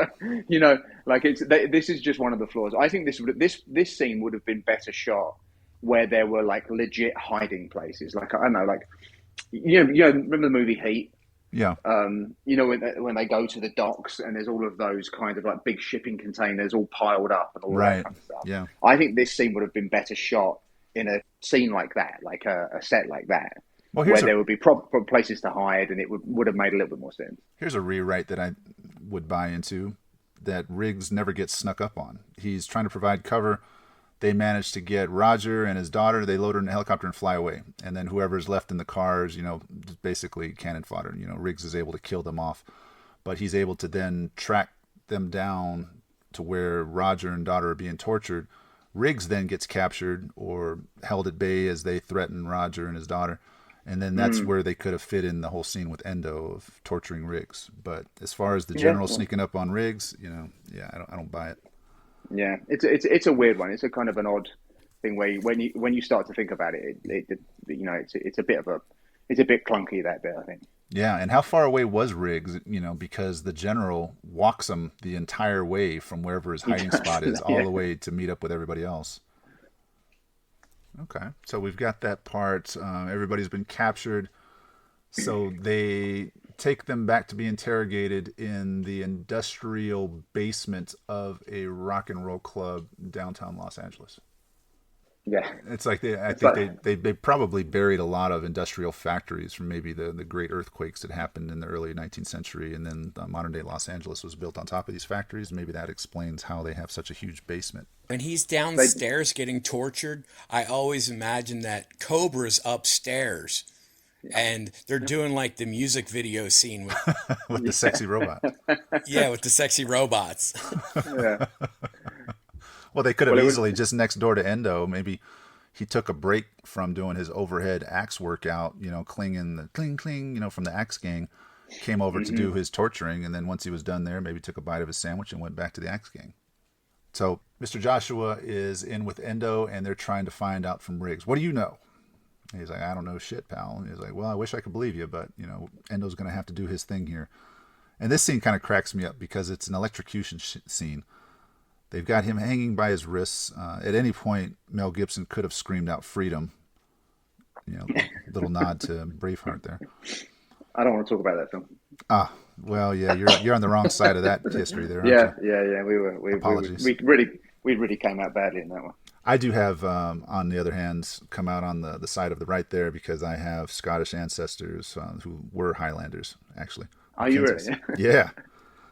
This is just one of the flaws. I think this scene would have been better shot where there were like legit hiding places. Like, I don't know, like, remember the movie Heat?
Yeah.
When they go to the docks and there's all of those kind of like big shipping containers all piled up and all that kind of stuff.
Yeah.
I think this scene would have been better shot in a scene like that, like a set like that. where there would be proper places to hide, and it would have made a little bit more sense.
Here's a rewrite that I would buy into, that Riggs never gets snuck up on. He's trying to provide cover. They manage to get Roger and his daughter. They load her in a helicopter and fly away. And then whoever's left in the cars, basically cannon fodder. Riggs is able to kill them off. But he's able to then track them down to where Roger and daughter are being tortured. Riggs then gets captured or held at bay as they threaten Roger and his daughter. And then that's where they could have fit in the whole scene with Endo of torturing Riggs. But as far as the general sneaking up on Riggs, I don't buy it.
Yeah, it's a weird one. It's a kind of an odd thing where when you start to think about it, it's a bit clunky, that bit, I think.
Yeah, and how far away was Riggs? Because the general walks him the entire way from wherever his hiding spot is, all the way to meet up with everybody else. Okay, so we've got that part. Everybody's been captured. So they take them back to be interrogated in the industrial basement of a rock and roll club downtown Los Angeles.
Yeah,
it's like I think they probably buried a lot of industrial factories from maybe the great earthquakes that happened in the early 19th century, and then modern day Los Angeles was built on top of these factories. Maybe that explains how they have such a huge basement.
When he's downstairs getting tortured, I always imagine that Cobra's upstairs, and they're doing like the music video scene
with the sexy robot.
Yeah, with the sexy robots.
Yeah.
Well, they could have easily just next door to Endo. Maybe he took a break from doing his overhead axe workout, clinging the cling, from the axe gang, came over to do his torturing, and then once he was done there, maybe took a bite of his sandwich and went back to the axe gang. So Mr. Joshua is in with Endo, and they're trying to find out from Riggs. What do you know? And he's like, I don't know shit, pal. And he's like, well, I wish I could believe you, but Endo's going to have to do his thing here. And this scene kind of cracks me up because it's an electrocution scene. They've got him hanging by his wrists. At any point, Mel Gibson could have screamed out freedom. Little nod to Braveheart there.
I don't want to talk about that film.
Ah, well, yeah, you're on the wrong side of that history there, aren't you?
Yeah.
Apologies.
We really came out badly in that one.
I do have, on the other hand, come out on the side of the right there because I have Scottish ancestors who were Highlanders, actually.
Are you really?
Yeah.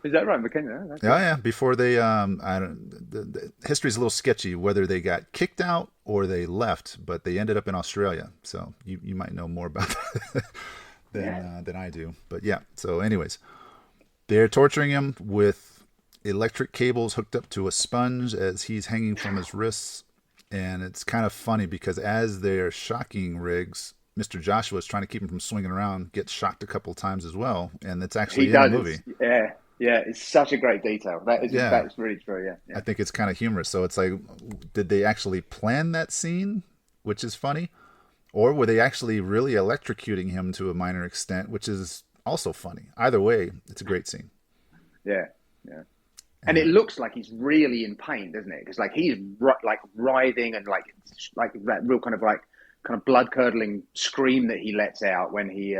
Is that right, McKenna?
Yeah. Before they, the history's a little sketchy whether they got kicked out or they left, but they ended up in Australia. So you might know more about that than I do. But yeah. So, anyways, they're torturing him with electric cables hooked up to a sponge as he's hanging from his wrists, and it's kind of funny because as they're shocking Riggs, Mr. Joshua is trying to keep him from swinging around, gets shocked a couple of times as well, and that's actually in the movie.
Yeah, it's such a great detail. That's really true. Yeah.
I think it's kind of humorous. So it's like, did they actually plan that scene, which is funny, or were they actually really electrocuting him to a minor extent, which is also funny? Either way, it's a great scene.
Yeah. And it looks like he's really in pain, doesn't it? Because he's writhing and like that real kind of blood curdling scream that he lets out when he.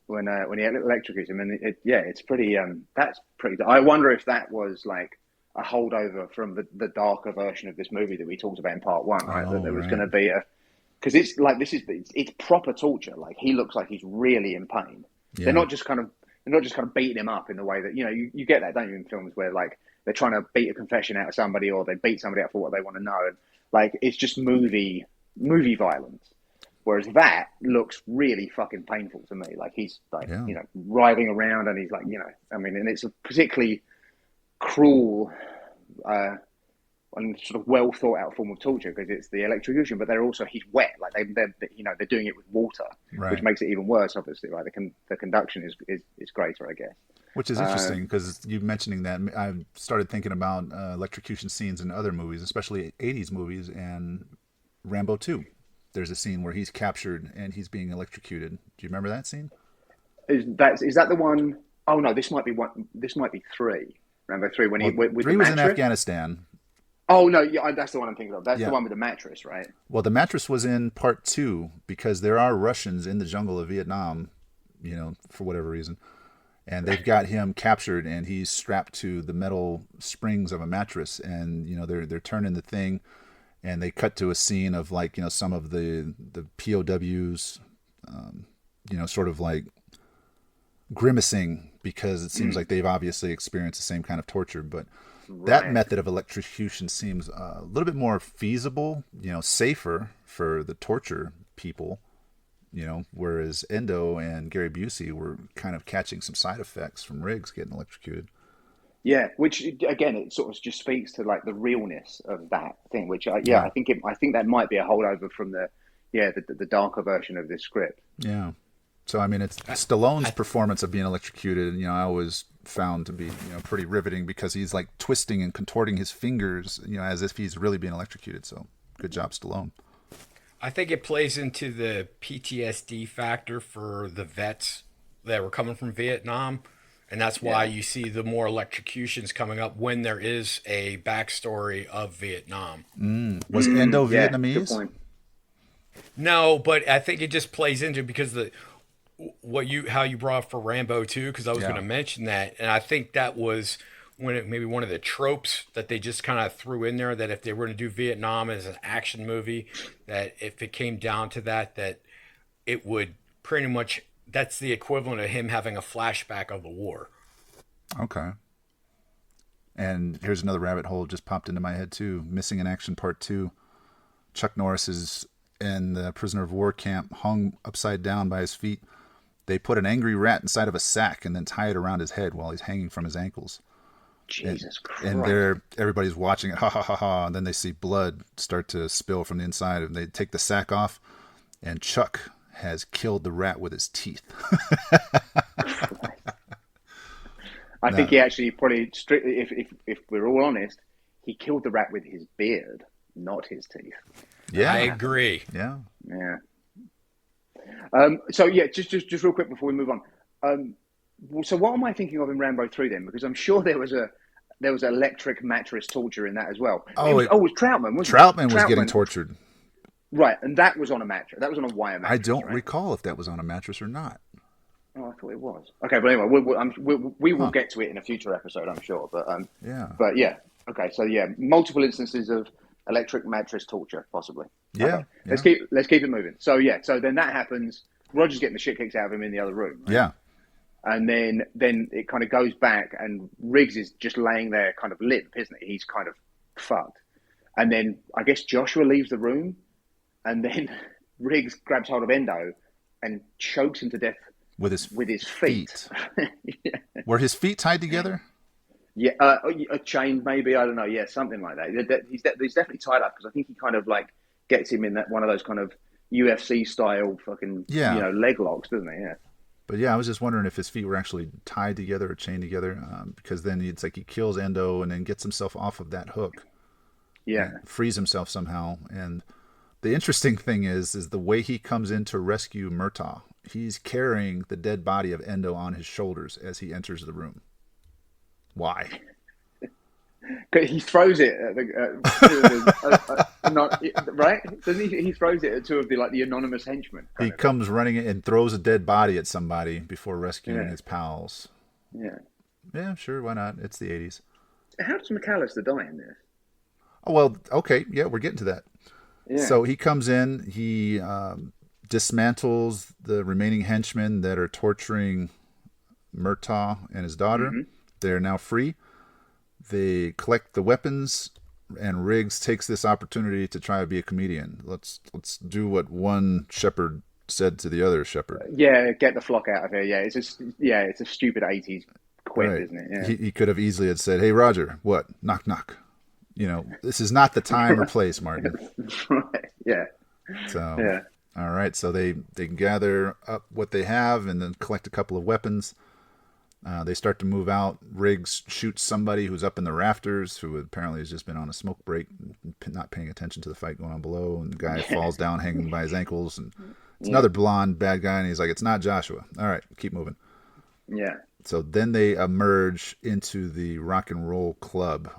When he electrocutes him, and it's pretty. That's pretty. I wonder if that was like a holdover from the darker version of this movie that we talked about in part one, right? That there was going to be because it's like it's proper torture. Like he looks like he's really in pain. Yeah. They're not just kind of beating him up in the way that you get that, don't you, in films where like they're trying to beat a confession out of somebody or they beat somebody up for what they want to know, and like it's just movie violence. Whereas that looks really fucking painful to me. Like he's writhing around and he's like, and it's a particularly cruel and sort of well thought out form of torture because it's the electrocution, but he's wet. Like they're doing it with water, right, which makes it even worse, obviously, right? The conduction is greater, I guess.
Which is interesting because you mentioning that, I started thinking about electrocution scenes in other movies, especially 80's movies and Rambo 2. There's a scene where he's captured and he's being electrocuted. Do you remember that scene?
Is that the one? Oh no, this might be one. This might be 3. Rambo 3 when he with
3
the
was
mattress?
In Afghanistan.
Oh no, yeah, that's the one I'm thinking of. That's the one with the mattress, right?
Well, the mattress was in part 2 because there are Russians in the jungle of Vietnam, for whatever reason, and they've got him captured and he's strapped to the metal springs of a mattress, and they're turning the thing. And they cut to a scene of some of the POWs sort of like grimacing because it seems like they've obviously experienced the same kind of torture. But that method of electrocution seems a little bit more feasible, safer for the torture people, whereas Endo and Gary Busey were kind of catching some side effects from Riggs getting electrocuted.
Yeah, which again, it sort of just speaks to like the realness of that thing. Which I think that might be a holdover from the darker version of this script.
Yeah. So I mean, it's Stallone's performance of being electrocuted. I always found to be pretty riveting because he's like twisting and contorting his fingers, as if he's really being electrocuted. So good job, Stallone.
I think it plays into the PTSD factor for the vets that were coming from Vietnam. And that's why you see the more electrocutions coming up when there is a backstory of Vietnam.
Was Endo
Yeah,
Vietnamese?
good point.
No, but I think it just plays into because how you brought up for Rambo 2, because I was going to mention that, and I think that was maybe one of the tropes that they just kind of threw in there, that if they were to do Vietnam as an action movie, that if it came down to that it would pretty much. That's the equivalent of him having a flashback of the war.
Okay. And here's another rabbit hole just popped into my head too. Missing in Action Part 2. Chuck Norris is in the prisoner of war camp, hung upside down by his feet. They put an angry rat inside of a sack and then tie it around his head while he's hanging from his ankles.
Jesus Christ.
And everybody's watching it, ha ha ha ha, and then they see blood start to spill from the inside, and they take the sack off, and Chuck has killed the rat with his teeth.
I think he actually probably, if we're all honest, he killed the rat with his beard, not his teeth.
Yeah,
I agree.
Yeah.
So just real quick before we move on. So what am I thinking of in Rambo 3 then? Because I'm sure there was electric mattress torture in that as well. It was Troutman, wasn't it?
Troutman was getting tortured.
Right, and that was on a mattress. That was on a wire mattress.
I don't recall if that was on a mattress or not.
Oh, I thought it was. Okay, but anyway, we will get to it in a future episode, I'm sure. But okay. So multiple instances of electric mattress torture, possibly.
Yeah.
Okay. Let's keep it moving. So so then that happens. Roger's getting the shit kicked out of him in the other room. Right?
Yeah.
And then it kind of goes back, and Riggs is just laying there, kind of limp, isn't he? He's kind of fucked. And then I guess Joshua leaves the room. And then Riggs grabs hold of Endo and chokes him to death with his feet.
Yeah. Were his feet tied together?
Yeah, a chain maybe. I don't know. Yeah, something like that. He's definitely tied up because I think he kind of like gets him in that one of those kind of UFC style fucking leg locks, doesn't he? Yeah.
But yeah, I was just wondering if his feet were actually tied together or chained together, because then it's like he kills Endo and then gets himself off of that hook.
Yeah.
Frees himself somehow. And the interesting thing is the way he comes in to rescue Murtaugh. He's carrying the dead body of Endo on his shoulders as he enters the room. Why?
He throws it at right? Doesn't he? He throws it at two of the anonymous henchmen.
He comes running and throws a dead body at somebody before rescuing his pals.
Yeah.
Yeah, sure. Why not? It's the 80s.
How does McAllister die in this?
Oh, well, okay. Yeah, we're getting to that.
Yeah.
So he comes in, he dismantles the remaining henchmen that are torturing Murtaugh and his daughter. Mm-hmm. They're now free. They collect the weapons, and Riggs takes this opportunity to try to be a comedian. Let's do what one shepherd said to the other shepherd.
Get the flock out of here. Yeah, it's a stupid 80s quip, right. Isn't it? Yeah.
He could have easily had said, "Hey, Roger, what? Knock, knock." This is not the time or place, Martin.
Right. Yeah.
So, all right. So they gather up what they have and then collect a couple of weapons. They start to move out. Riggs shoots somebody who's up in the rafters, who apparently has just been on a smoke break, not paying attention to the fight going on below. And the guy falls down hanging by his ankles. And it's another blonde bad guy. And he's like, "It's not Joshua." All right, keep moving.
Yeah.
So then they emerge into the rock and roll club.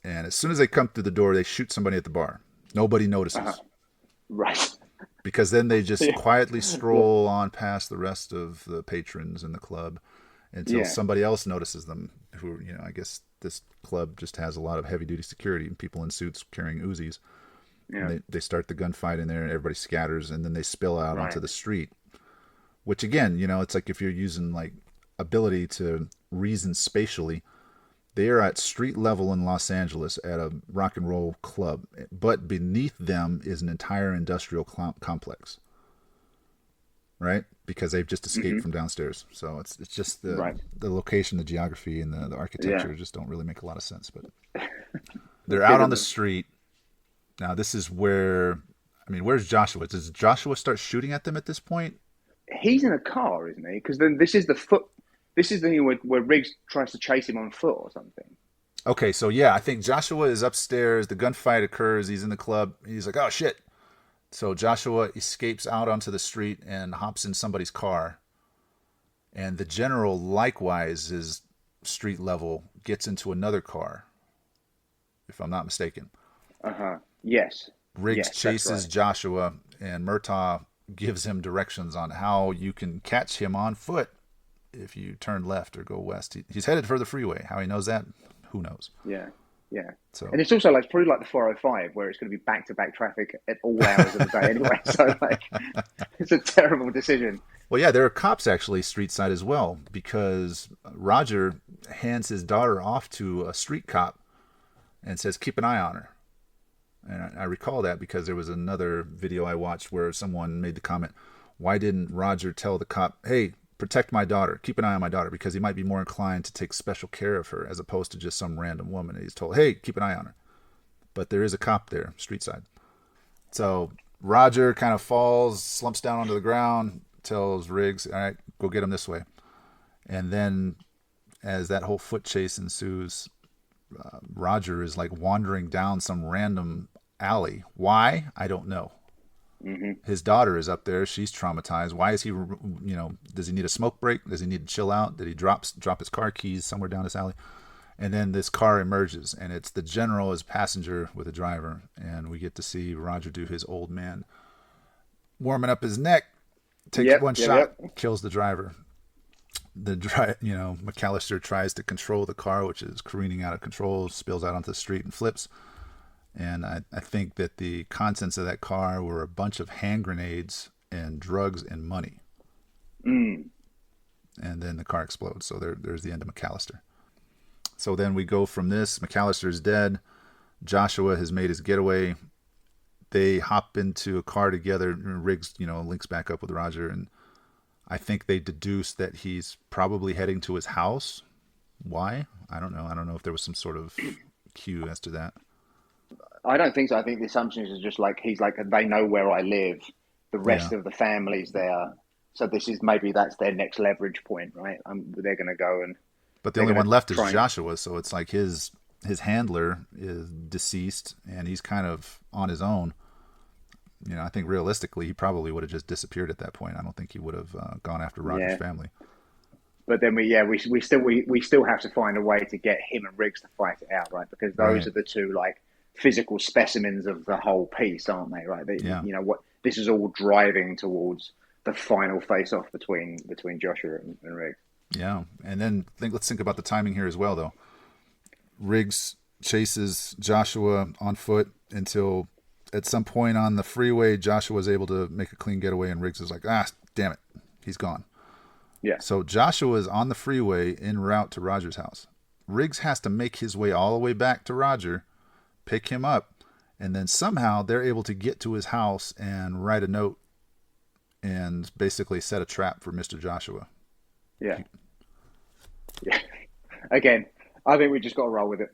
And as soon as they come through the door, they shoot somebody at the bar. Nobody notices.
Right.
Because then they just quietly stroll on past the rest of the patrons in the club until somebody else notices them, who, I guess this club just has a lot of heavy-duty security, people in suits carrying Uzis. Yeah. And they start the gunfight in there, and everybody scatters, and then they spill out onto the street, which again, it's like if you're using like ability to reason spatially, they are at street level in Los Angeles at a rock and roll club, but beneath them is an entire industrial complex, right? Because they've just escaped from downstairs. So it's just the location, the geography, and the architecture just don't really make a lot of sense. But they're out on the street. Now this is where, where's Joshua? Does Joshua start shooting at them at this point?
He's in a car, isn't he? Because then this is the thing where Riggs tries to chase him on foot or something.
Okay, so yeah, I think Joshua is upstairs. The gunfight occurs. He's in the club. He's like, oh shit. So Joshua escapes out onto the street and hops in somebody's car. And the general likewise is street level, gets into another car, if I'm not mistaken.
Yes.
Riggs chases Joshua, and Murtaugh gives him directions on how you can catch him on foot if you turn left or go west. He's headed for the freeway. How he knows that, who knows?
Yeah.
So,
and it's also like probably like the 405 where it's going to be back-to-back traffic at all hours of the day anyway. So like, it's a terrible decision.
Well, yeah, there are cops actually street side as well, because Roger hands his daughter off to a street cop and says, keep an eye on her. And I recall that because there was another video I watched where someone made the comment, why didn't Roger tell the cop, hey, protect my daughter, keep an eye on my daughter, because he might be more inclined to take special care of her as opposed to just some random woman. And he's told, hey, keep an eye on her. But there is a cop there, street side. So Roger kind of falls, slumps down onto the ground, tells Riggs, all right, go get him this way. And then as that whole foot chase ensues, Roger is like wandering down some random alley. Why? I don't know. His daughter is up there. She's traumatized. Why is he, does he need a smoke break? Does he need to chill out? Did he drop his car keys somewhere down this alley? And then this car emerges, and it's the general as passenger with a driver. And we get to see Roger do his old man warming up his neck, takes one shot, kills the driver. McAllister tries to control the car, which is careening out of control, spills out onto the street and flips. And I think that the contents of that car were a bunch of hand grenades and drugs and money. And then the car explodes. So there's the end of McAllister. So then we go from this. McAllister's dead. Joshua has made his getaway. They hop into a car together. Riggs, links back up with Roger. And I think they deduce that he's probably heading to his house. Why? I don't know. I don't know if there was some sort of cue as to that.
I don't think so. I think the assumption is just like, he's like, they know where I live. The rest of the family's there. So that's their next leverage point, right? They're going to go and...
But the only one left is Joshua. So it's like his handler is deceased and he's kind of on his own. I think realistically, he probably would have just disappeared at that point. I don't think he would have gone after Roger's family.
But then we still have to find a way to get him and Riggs to fight it out, right? Because those are the two like physical specimens of the whole piece, aren't they? Right? This is all driving towards the final face-off between Joshua and Riggs.
Yeah, and then let's think about the timing here as well, though. Riggs chases Joshua on foot until at some point on the freeway, Joshua was able to make a clean getaway, and Riggs is like, damn it, he's gone.
Yeah.
So Joshua is on the freeway en route to Roger's house. Riggs has to make his way all the way back to Roger, pick him up, and then somehow they're able to get to his house and write a note and basically set a trap for Mr. Joshua.
Yeah. Again, I think we just got to roll with it.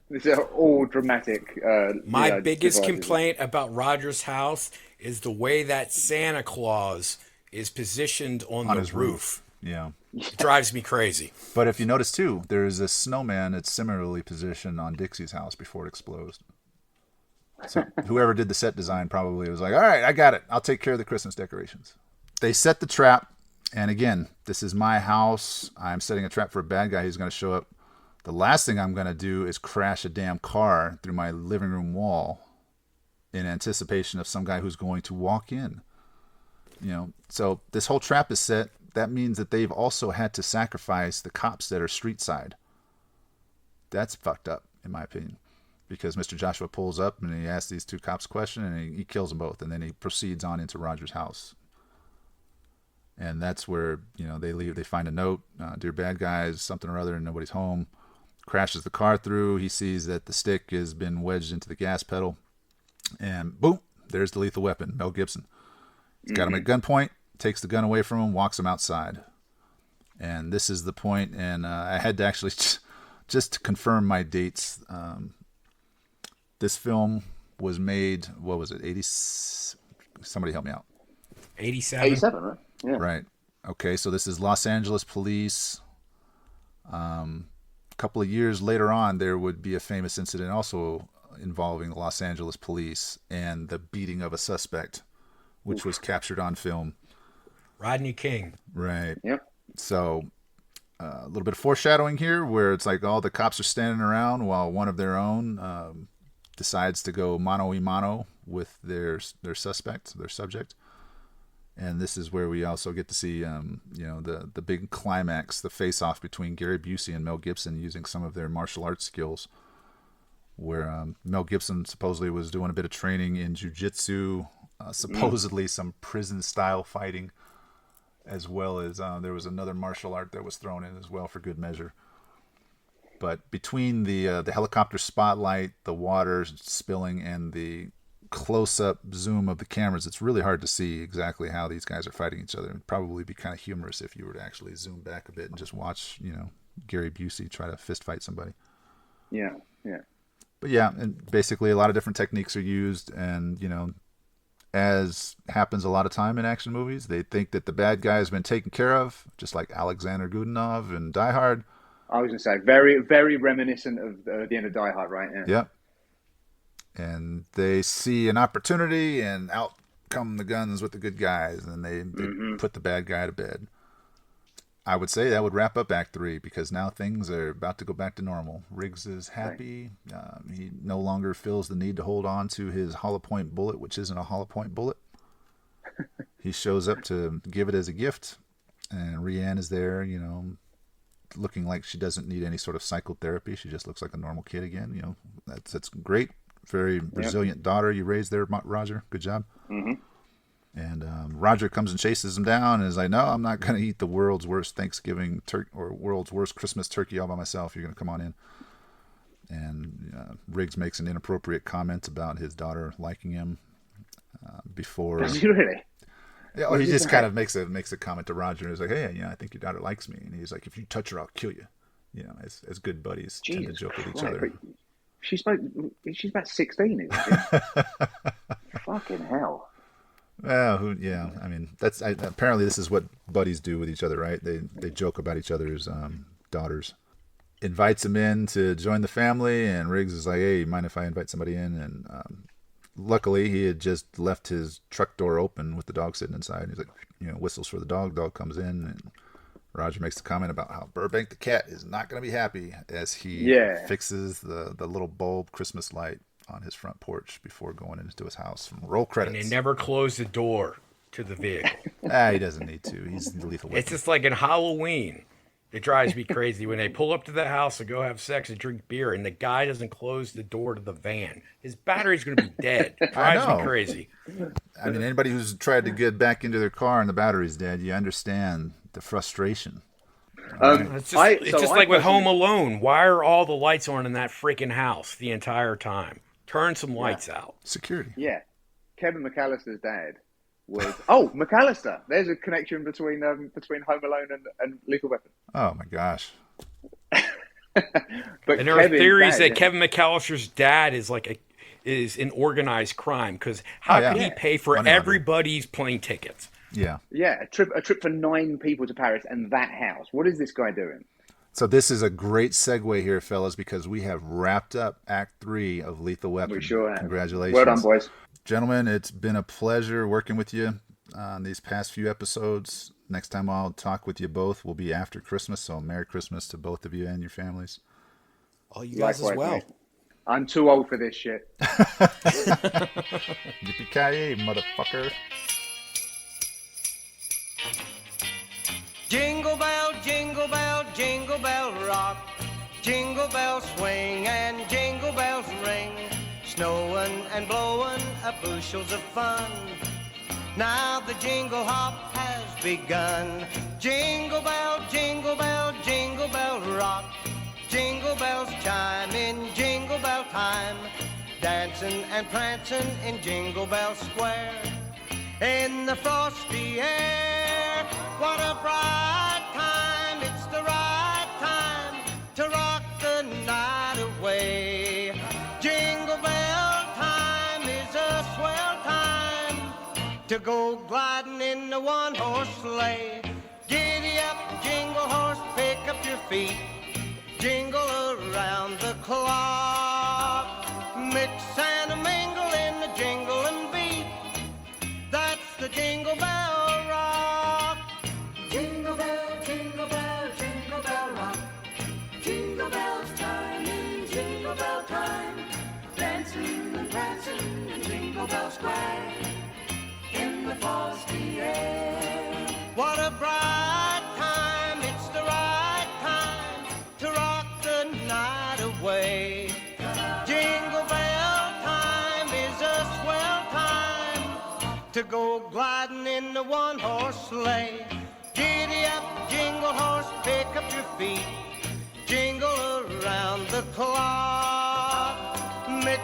This is all dramatic.
My biggest complaint about Roger's house is the way that Santa Claus is positioned on the
his roof. Yeah.
It drives me crazy.
But if you notice, too, there's a snowman that's similarly positioned on Dixie's house before it explodes. So whoever did the set design probably was like, all right, I got it. I'll take care of the Christmas decorations. They set the trap. And again, this is my house. I'm setting a trap for a bad guy who's going to show up. The last thing I'm going to do is crash a damn car through my living room wall in anticipation of some guy who's going to walk in. So this whole trap is set. That means that they've also had to sacrifice the cops that are street side. That's fucked up, in my opinion. because Mr. Joshua pulls up and he asks these two cops a question, and he kills them both, and then he proceeds on into Roger's house. And that's where, they leave. They find a note, dear bad guys, something or other, and nobody's home. Crashes the car through. He sees that the stick has been wedged into the gas pedal, and boom, there's the lethal weapon, Mel Gibson. He's got him at gunpoint, takes the gun away from him, walks him outside. And this is the point, and I had to actually, just to confirm my dates, this film was made, what was it, 80? Somebody help me out.
87?
87, right? Yeah.
Right. Okay, so this is Los Angeles police. A couple of years later on, there would be a famous incident also involving the Los Angeles police and the beating of a suspect, which was captured on film.
Rodney King.
Right.
Yep.
So a little bit of foreshadowing here, where it's like all the cops are standing around while one of their own decides to go mano a mano with their suspect, their subject. And this is where we also get to see, the big climax, the face-off between Gary Busey and Mel Gibson using some of their martial arts skills, where Mel Gibson supposedly was doing a bit of training in jiu-jitsu, supposedly some prison-style fighting, as well as there was another martial art that was thrown in as well for good measure. But between the helicopter spotlight, the water spilling, and the close-up zoom of the cameras, it's really hard to see exactly how these guys are fighting each other. It'd probably be kind of humorous if you were to actually zoom back a bit and just watch, Gary Busey try to fist fight somebody.
Yeah.
But yeah, and basically a lot of different techniques are used, and as happens a lot of time in action movies, they think that the bad guy has been taken care of, just like Alexander Godunov in Die Hard.
I was going to say, very, very reminiscent of the end of Die Hard, right? Yeah.
Yep. And they see an opportunity, and out come the guns with the good guys, and they put the bad guy to bed. I would say that would wrap up Act 3, because now things are about to go back to normal. Riggs is happy. Right. He no longer feels the need to hold on to his hollow point bullet, which isn't a hollow point bullet. He shows up to give it as a gift, and Rianne is there, looking like she doesn't need any sort of psychotherapy. She just looks like a normal kid again. That's great. Very resilient daughter you raised there, Roger. Good job.
Mm-hmm.
And Roger comes and chases him down and is like, no, I'm not going to eat the world's worst Thanksgiving or world's worst Christmas turkey all by myself. You're going to come on in. And Riggs makes an inappropriate comment about his daughter liking him before.
Does he really?
Yeah, or he just kind of makes a comment to Roger and he's like, hey, I think your daughter likes me. And he's like, if you touch her, I'll kill you. As good buddies tend to joke with each other.
She's about 16, isn't she? Fucking hell.
Well, I mean, apparently this is what buddies do with each other, right? They joke about each other's daughters. Invites him in to join the family, and Riggs is like, hey, mind if I invite somebody in? And luckily, he had just left his truck door open with the dog sitting inside. He's like, whistles for the dog. Dog comes in, and Roger makes the comment about how Burbank the cat is not going to be happy as he fixes the little bulb Christmas light on his front porch before going into his house. Roll credits.
And they never close the door to the vehicle.
He doesn't need to. He's the lethal weapon.
It's just like in Halloween. It drives me crazy when they pull up to the house and go have sex and drink beer, and the guy doesn't close the door to the van. His battery's going to be dead. It drives me crazy.
I mean, anybody who's tried to get back into their car and the battery's dead, you understand the frustration.
It's just like with Home Alone. Why are all the lights on in that freaking house the entire time? Turn some lights out.
Security.
Yeah. Kevin McAllister's dad was... Oh, McAllister. There's a connection between Home Alone and Lethal Weapon.
Oh, my gosh.
And there are theories that Kevin McAllister's dad is an organized crime, because how can he pay for everybody's plane tickets?
Yeah.
Yeah, a trip for 9 people to Paris and that house. What is this guy doing?
So this is a great segue here, fellas, because we have wrapped up Act 3 of Lethal Weapon.
We sure have.
Congratulations.
Well done, boys.
Gentlemen, it's been a pleasure working with you on these past few episodes. Next time I'll talk with you both will be after Christmas, so Merry Christmas to both of you and your families.
Oh, you guys as well.
Mate. I'm too old for this shit.
Yippee-ki-yay, motherfucker.
Jingle bell, jingle bell, jingle bell rock. Jingle bells swing and jingle bells ring. snowing and blowing bushels of fun. Now the jingle hop has begun. Jingle bell, jingle bell, jingle bell rock. Jingle bells chime in Jingle Bell time. Dancing and prancing in Jingle Bell Square. In the frosty air, what a bright time. It's the right time to rock the night away. Jingle bell time is a swell time to go gliding in the one-horse sleigh. Giddy up, jingle horse, pick up your feet. Jingle around the clock. Mix and mingle in the jingling beat. That's the Jingle Bell Rock.
Jingle bell, jingle bell, jingle bell rock. Jingle bells chime in Jingle Bell time. Dancing and prancing in Jingle Bell Square. In the frosty air.
What a bright time, it's the right time to rock the night away. Jingle bell time is a swell time to go gliding in the one-horse sleigh. Giddy up, jingle horse, pick up your feet. Jingle around the clock. Mix